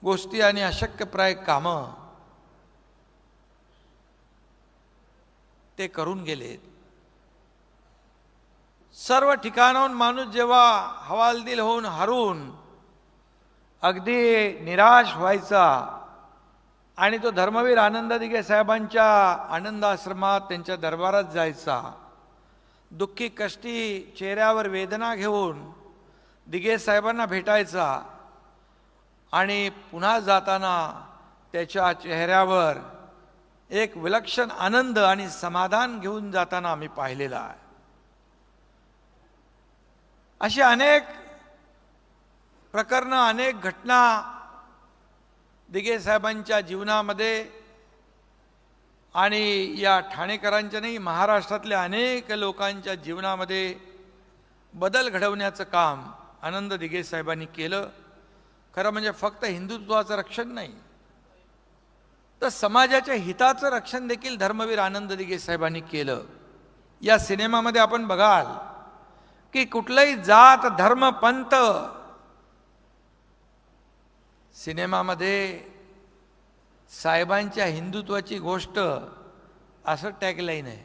गोष्टी आणि अशक्यप्राय कामं ते करून गेलेत. सर्व ठिकाणाहून माणूस जेव्हा हवालदिल होऊन हरून अगदी निराश व्हायचा आणि तो धर्मवीर आनंद दिघे साहेबांच्या आनंद आश्रमात त्यांच्या दरबारात जायचा, दुःखी कष्टी चेहऱ्यावर वेदना घेऊन दिघे साहेबांना भेटायचा आणि पुन्हा जाताना त्याच्या चेहऱ्यावर एक विलक्षण आनंद आणि समाधान घेऊन जाताना आम्ही पाहिलेला आहे. अशी अनेक प्रकरणं, अनेक घटना दिघे साहेबांच्या जीवनामध्ये आणि या ठाणेकरांच्या नाही, महाराष्ट्रातल्या अनेक लोकांच्या जीवनामध्ये बदल घडवण्याचं काम आनंद दिघे साहेबांनी केलं. खरं म्हणजे फक्त हिंदुत्वाचं रक्षण नाही, तर समाजाच्या हिताचं रक्षण देखील धर्मवीर आनंद दिघे साहेबांनी केलं. या सिनेमामध्ये आपण बघाल की कुठलंही जात, धर्म, पंथ सिनेमामध्ये साहेबांच्या हिंदुत्वाची गोष्ट असं टॅगलाईन आहे,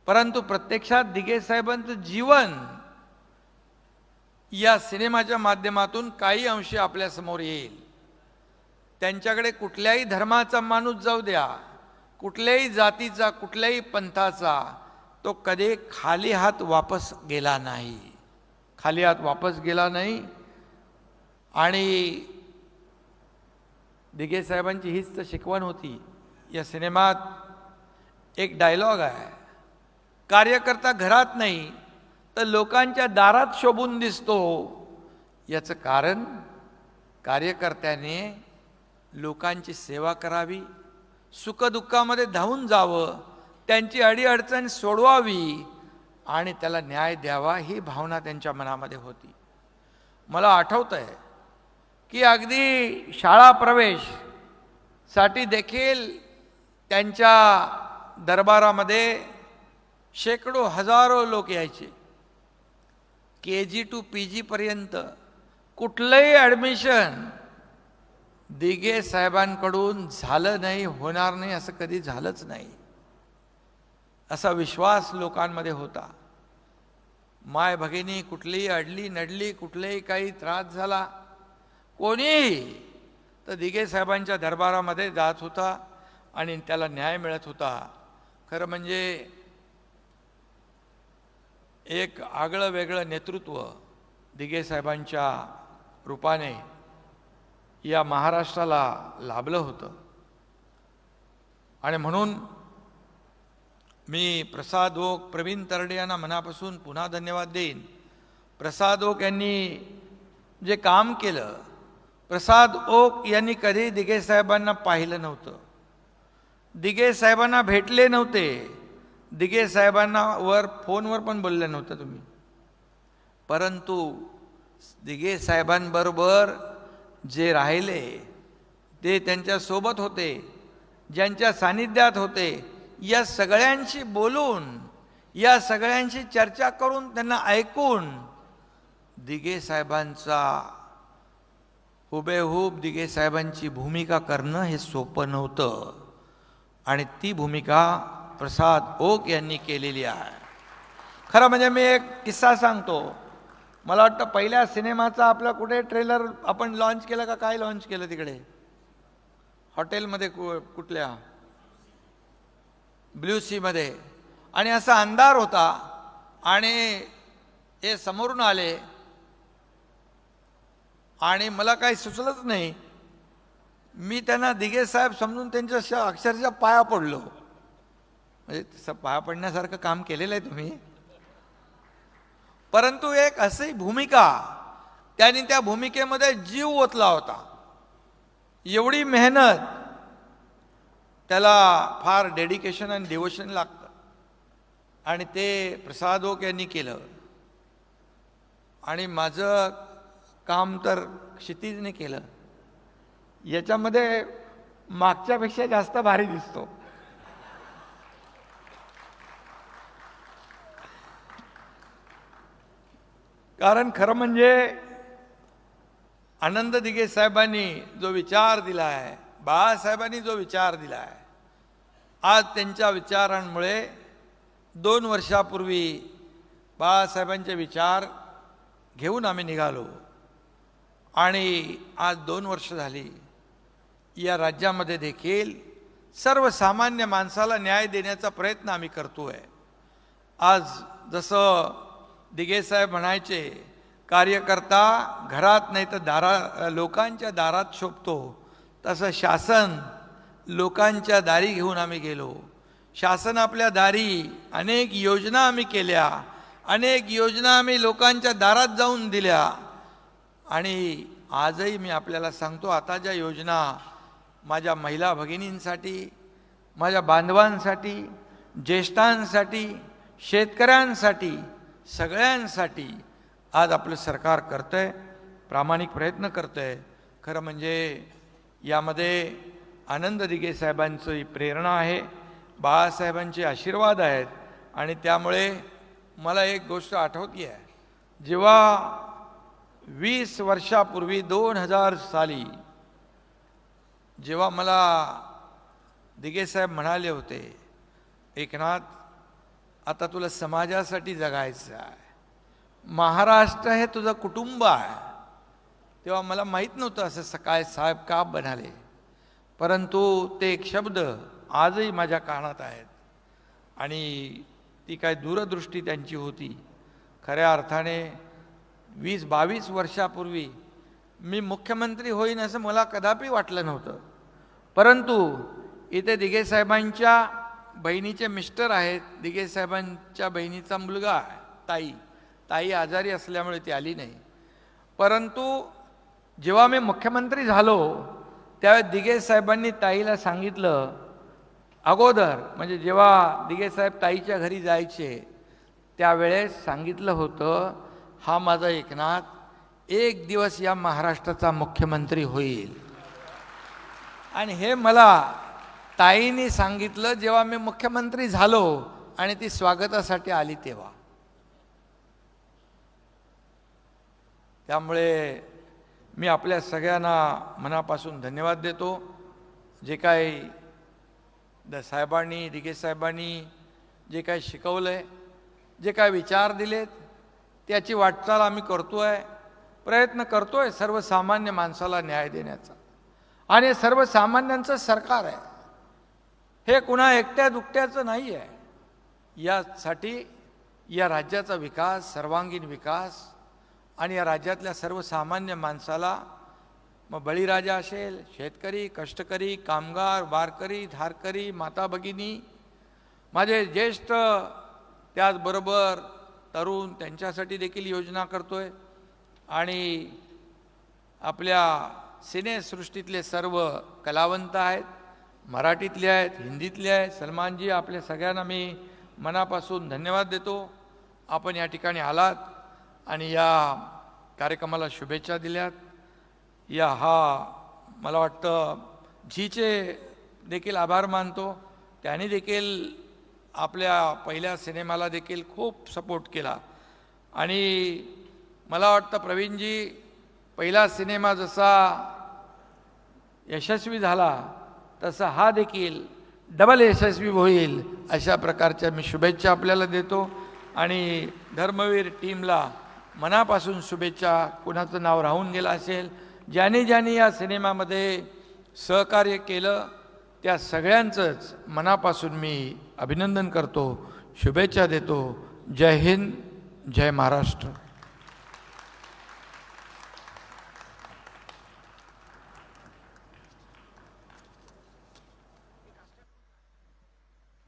परंतु प्रत्यक्षात दिघे साहेबांचं जीवन या सिनेमाच्या माध्यमातून काही अंशी आपल्यासमोर येईल. त्यांच्याकडे कुठल्याही धर्माचा माणूस जाऊ द्या, कुठल्याही जातीचा, कुठल्याही पंथाचा, तो कधी खाली हात वापस गेला नाही, खाली हात वापस गेला नाही. आणि दिघे साहेबांची हीच तर शिकवण होती. या सिनेमात एक डायलॉग आहे, कार्यकर्ता घरात नाही तर लोकांच्या दारात शोभून दिसतो. याचं कारण कार्यकर्त्याने लोकांची सेवा करावी, सुखदुःखामध्ये धावून जावं, त्यांची अडीअडचण सोडवावी आणि त्याला न्याय द्यावा, ही भावना त्यांच्या मनामध्ये होती. मला आठवतं आहे की अगदी शाळा प्रवेशसाठी देखील त्यांच्या दरबारामध्ये शेकडो हजारो लोक यायचे. KG to PG पर्यंत कुठलंही ॲडमिशन दिघे साहेबांकडून झालं नाही, होणार नाही, असं कधी झालंच नाही, असा विश्वास लोकांमध्ये होता. माय भगिनी कुठलीही अडली नडली, कुठलेही काही त्रास झाला, कोणीही, तर दिघे साहेबांच्या दरबारामध्ये जात होता आणि त्याला न्याय मिळत होता. खरं म्हणजे एक आगळं वेगळं नेतृत्व दिघे साहेबांच्या रूपाने या महाराष्ट्राला लाभलं होतं. आणि म्हणून मी प्रसाद ओक, प्रवीण तरडे यांना मनापासून पुन्हा धन्यवाद देईन. प्रसाद ओक यांनी जे काम केलं, प्रसाद ओक यांनी कधी दिघे साहेबांना पाहिलं नव्हतं, दिघे साहेबांना भेटले नव्हते, दिघे साहेबांना फोनवर पण बोलले नव्हतं तुम्ही, परंतु दिघे साहेबांबरोबर जे राहिले ते त्यांच्यासोबत होते, ज्यांच्या सानिध्यात होते, या सगळ्यांशी बोलून, या सगळ्यांशी चर्चा करून, त्यांना ऐकून दिघे साहेबांचा हुबेहूब दिघे साहेबांची भूमिका करणं हे सोपं नव्हतं. आणि ती भूमिका प्रसाद ओक यांनी केलेली आहे. खरं म्हणजे मी एक किस्सा सांगतो. मला वाटतं पहिल्या सिनेमाचा आपला कुठे ट्रेलर आपण लॉन्च केलं का, काय लॉन्च केलं तिकडे हॉटेलमध्ये, कुठल्या ब्ल्यू सीमध्ये, आणि असा अंधार होता आणि हे समोरून आले आणि मला काही सुचलंच नाही. मी त्यांना दिघे साहेब समजून त्यांच्या अक्षरशः पाया पडलो. म्हणजे तसं पाया पडण्यासारखं काम केलेलं आहे तुम्ही, परंतु एक अशी भूमिका, त्यांनी त्या भूमिकेमध्ये जीव ओतला होता. एवढी मेहनत, त्याला फार डेडिकेशन आणि डिवोशन लागतं, आणि ते प्रसाद ओक यांनी केलं. आणि माझं काम तर क्षितिजने केलं. याच्यामध्ये मागच्यापेक्षा जास्त भारी दिसतो. कारण खरं म्हणजे आनंद दिघे साहेबांनी जो विचार दिला आहे, बाळासाहेबांनी जो विचार दिला आहे, आज त्यांच्या विचारांमुळे 2 वर्षापूर्वी बाळासाहेबांचे विचार घेऊन आम्ही निघालो आणि आज 2 वर्ष झाली. या राज्यामध्ये देखील सर्वसामान्य माणसाला न्याय देण्याचा प्रयत्न आम्ही करतो आहे. आज जसं दिघे साहेब म्हणायचे कार्यकर्ता घरात नाही तर लोकांच्या दारात शोभतो, तसं शासन लोकांच्या दारी घेऊन आम्ही गेलो. शासन आपल्या दारी अनेक योजना आम्ही केल्या, अनेक योजना आम्ही लोकांच्या दारात जाऊन दिल्या. आणि आजही मी आपल्याला सांगतो, आता ज्या योजना माझ्या महिला भगिनींसाठी, माझ्या बांधवांसाठी, ज्येष्ठांसाठी, शेतकऱ्यांसाठी, सगळ्यांसाठी आज आपलं सरकार करतंय, प्रामाणिक प्रयत्न करतंय. खरं म्हणजे यामध्ये आनंद दिघे साहेबांची प्रेरणा आहे, बाळासाहेबांचे आशीर्वाद आहेत. आणि त्यामुळे मला एक गोष्ट आठवते आहे, जेव्हा 20 वर्षापूर्वी 2000 साली जेव्हा मला दिघे साहेब म्हणाले होते, एकनाथ आता तुला समाजासाठी जगायचं आहे, महाराष्ट्र हे तुझं कुटुंब आहे, तेव्हा मला माहीत नव्हतं असं सकाळ साहेब का म्हणाले. परंतु ते एक शब्द आजही माझ्या कानात आहेत. आणि ती काय दूरदृष्टी त्यांची होती. खऱ्या अर्थाने 20-22 वर्षापूर्वी मी मुख्यमंत्री होईन असं मला कदापि वाटलं नव्हतं. परंतु इथे दिघे साहेबांच्या बहिणीचे मिस्टर आहेत, दिघे साहेबांच्या बहिणीचा मुलगा आहे, ताई आजारी असल्यामुळे ती आली नाही. परंतु जेव्हा मी मुख्यमंत्री झालो त्यावेळेस दिघे साहेबांनी ताईला सांगितलं, अगोदर म्हणजे जेव्हा दिघे साहेब ताईच्या घरी जायचे त्यावेळेस सांगितलं होतं, हा माझा एकनाथ एक दिवस या महाराष्ट्राचा मुख्यमंत्री होईल. आणि हे मला ताईंनी सांगितलं जेव्हा मी मुख्यमंत्री झालो आणि ती स्वागतासाठी आली तेव्हा. त्यामुळे मी आपल्या सगळ्यांना मनापासून धन्यवाद देतो. जे काही साहेबांनी, दिघे साहेबांनी जे काही शिकवलं आहे, जे काय विचार दिलेत, त्याची वाटचाल आम्ही करतो आहे, प्रयत्न करतो आहे सर्वसामान्य माणसाला न्याय देण्याचा. आणि सर्वसामान्यांचं सरकार आहे, हे कुणा एकट्या दुकट्याचं नाही आहे. यासाठी या राज्याचा विकास, सर्वांगीण विकास आणि या राज्यातल्या सर्वसामान्य माणसाला, मग बळीराजा असेल, शेतकरी, कष्टकरी, कामगार, वारकरी, धारकरी, माता भगिनी, माझे ज्येष्ठ, त्याचबरोबर तरुण, त्यांच्यासाठी देखील योजना करतोय. आणि आपल्या सिनेसृष्टीतले सर्व कलावंत आहेत, मराठीतले आहेत, हिंदीतले आहेत. सलमानजी, आपल्या सगळ्यांना मी मनापासून धन्यवाद देतो. आपण या ठिकाणी आलात आणि या कार्यक्रमाला शुभेच्छा दिल्यात. मला वाटतं झीचे देखील आभार मानतो, त्यांनी देखील आपल्या पहिल्या सिनेमाला देखील खूप सपोर्ट केला. आणि मला वाटतं प्रवीणजी, पहिला सिनेमा जसा यशस्वी झाला तसा हा देखील डबल यशस्वी होईल, अशा प्रकारच्या मी शुभेच्छा आपल्याला देतो. आणि धर्मवीर टीमला मनापासून शुभेच्छा. कुणाचं नाव राहून गेलं असेल, ज्यांनी या सिनेमामध्ये सहकार्य केलं त्या सगळ्यांचंच मनापासून मी अभिनंदन करतो, शुभेच्छा देतो. जय हिंद, जय महाराष्ट्र.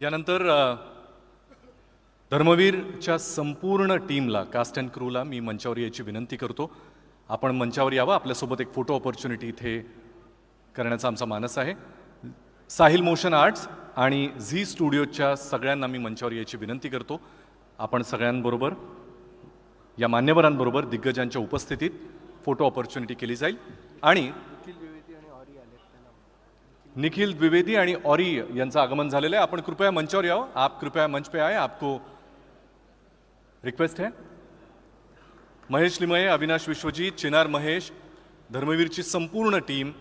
यानंतर धर्मवीरच्या संपूर्ण टीमला, कास्ट अँड क्रूला मी मंचावर यायची विनंती करतो. आपण मंचावर यावं. आपल्यासोबत एक फोटो ऑपॉर्च्युनिटी इथे करण्याचा आमचा मानस आहे. साहिल मोशन आर्ट्स आणि झी स्टुडिओच्या सगळ्यांना मी मंचावर यायची विनंती करतो. आपण सगळ्यांबरोबर, या मान्यवरांबरोबर दिग्गजांच्या उपस्थितीत फोटो ऑपॉर्च्युनिटी केली जाईल. आणि निखिल द्विवेदी आणि ऑरी यांचं आगमन झालेलं आहे. आपण कृपया मंचावर यावं. आप कृपया मंच पे आए, आपको रिक्वेस्ट है. महेश लिमये, अविनाश विश्वजीत, चिनार महेश, धर्मवीरची संपूर्ण टीम,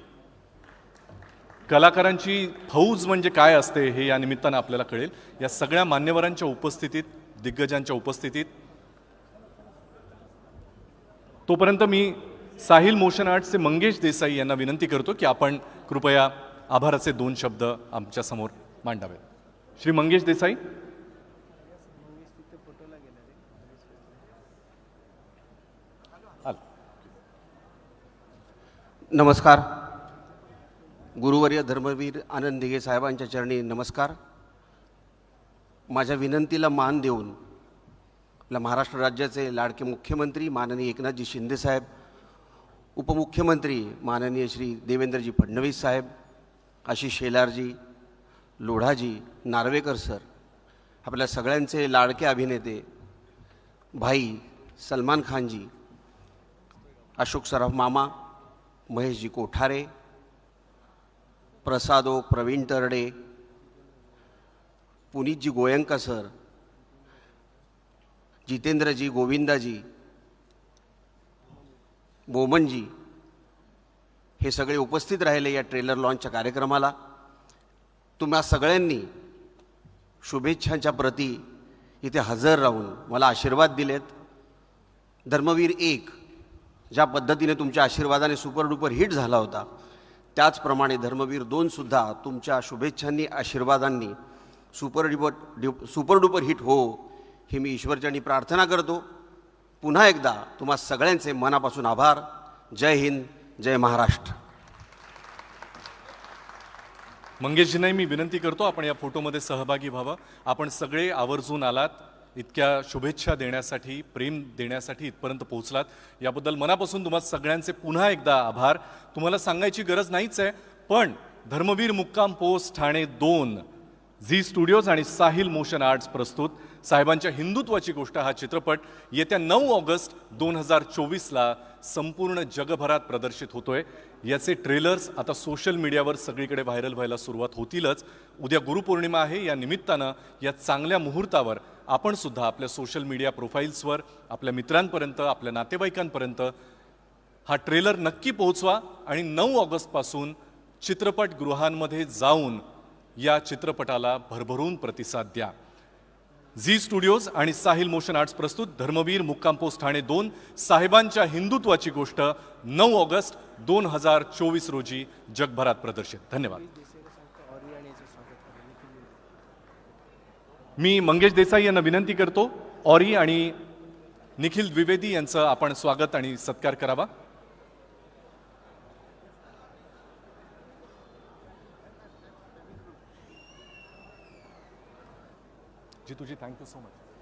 कलाकारांची फौज म्हणजे काय असते हे या निमित्तानं आपल्याला कळेल. या सगळ्या मान्यवरांच्या उपस्थितीत, दिग्गजांच्या उपस्थितीत, तोपर्यंत मी साहिल मोशन आर्ट्सचे मंगेश देसाई यांना विनंती करतो की आपण कृपया आभाराचे 2 शब्द आमच्या समोर मांडावेत. श्री मंगेश देसाई. नमस्कार. गुरुवर्य धर्मवीर आनंद दिघे साहेबांच्या चरणी नमस्कार. माझ्या विनंतीला मान देऊन आपल्या महाराष्ट्र राज्याचे लाडके मुख्यमंत्री माननीय एकनाथजी शिंदे साहेब, उपमुख्यमंत्री माननीय श्री देवेंद्रजी फडणवीस साहेब, आशिष शेलारजी, लोढाजी, नार्वेकर सर, आपल्या सगळ्यांचे लाडके अभिनेते भाई सलमान खानजी, अशोक सराफ मामा, महेशजी कोठारे, प्रसादो प्रवीण तरडे, पुनीतजी गोयंका सर, जितेंद्रजी, गोविंदाजी, बोमनजी, हे सगळे उपस्थित राहिले या ट्रेलर लॉन्चच्या कार्यक्रमाला. तुम्हा सगळ्यांनी शुभेच्छांच्या प्रती इथे हजर राहून मला आशीर्वाद दिलेत. धर्मवीर 1 ज्या पद्धतीने तुमच्या आशीर्वादाने सुपरडुपर हिट झाला होता, त्याचप्रमाणे धर्मवीर 2 सुद्धा तुमच्या शुभेच्छांनी आशीर्वादांनी सुपरडुपर हिट हो, ही मी ईश्वरचरणी प्रार्थना करतो. पुन्हा एकदा तुम्हा सगळ्यांचे मनापासून आभार. जय हिंद, जय महाराष्ट्र. मंगेशजींनाही मी विनंती करतो आपण या फोटोमध्ये सहभागी व्हावं. आपण सगळे आवर्जून आलात, इतक्या शुभेच्छा देण्यासाठी, प्रेम देण्यासाठी इथपर्यंत पोहोचलात, याबद्दल मनापासून तुम्हा सगळ्यांचे पुन्हा एकदा आभार. तुम्हाला सांगायची गरज नाहीच आहे, पण धर्मवीर मुक्काम पोस्ट ठाणे 2 झी स्टुडिओज आणि साहिल मोशन आर्ट्स प्रस्तुत साहेबांच्या हिंदुत्वाची गोष्ट हा चित्रपट येत्या 9 ऑगस्ट 2024ला संपूर्ण जगभरात प्रदर्शित होतोय. याचे ट्रेलर्स आता सोशल मीडियावर सगळीकडे व्हायरल व्हायला सुरुवात होतीलच. उद्या गुरुपौर्णिमा आहे, या निमित्तानं या चांगल्या मुहूर्तावर आपण सुद्धा आपल्या सोशल मीडिया प्रोफाईल्सवर आपल्या मित्रांपर्यंत, आपल्या नातेवाईकांपर्यंत हा ट्रेलर नक्की पोहोचवा आणि 9 ऑगस्टपासून चित्रपटगृहांमध्ये जाऊन या चित्रपटाला भरभरून प्रतिसाद द्या. झी स्टुडिओज आणि साहिल मोशन आर्ट्स प्रस्तुत धर्मवीर मुक्काम पोस्ट ठाणे 2 साहेबांच्या हिंदुत्वाची गोष्ट 9 ऑगस्ट 2024 रोजी जगभरात प्रदर्शित. धन्यवाद. मी मंगेश देसाई यांना विनंती करतो, ऑरी आणि निखिल द्विवेदी यांचं आपण स्वागत आणि सत्कार करावा. जी तुझी थँक्यू सो मच.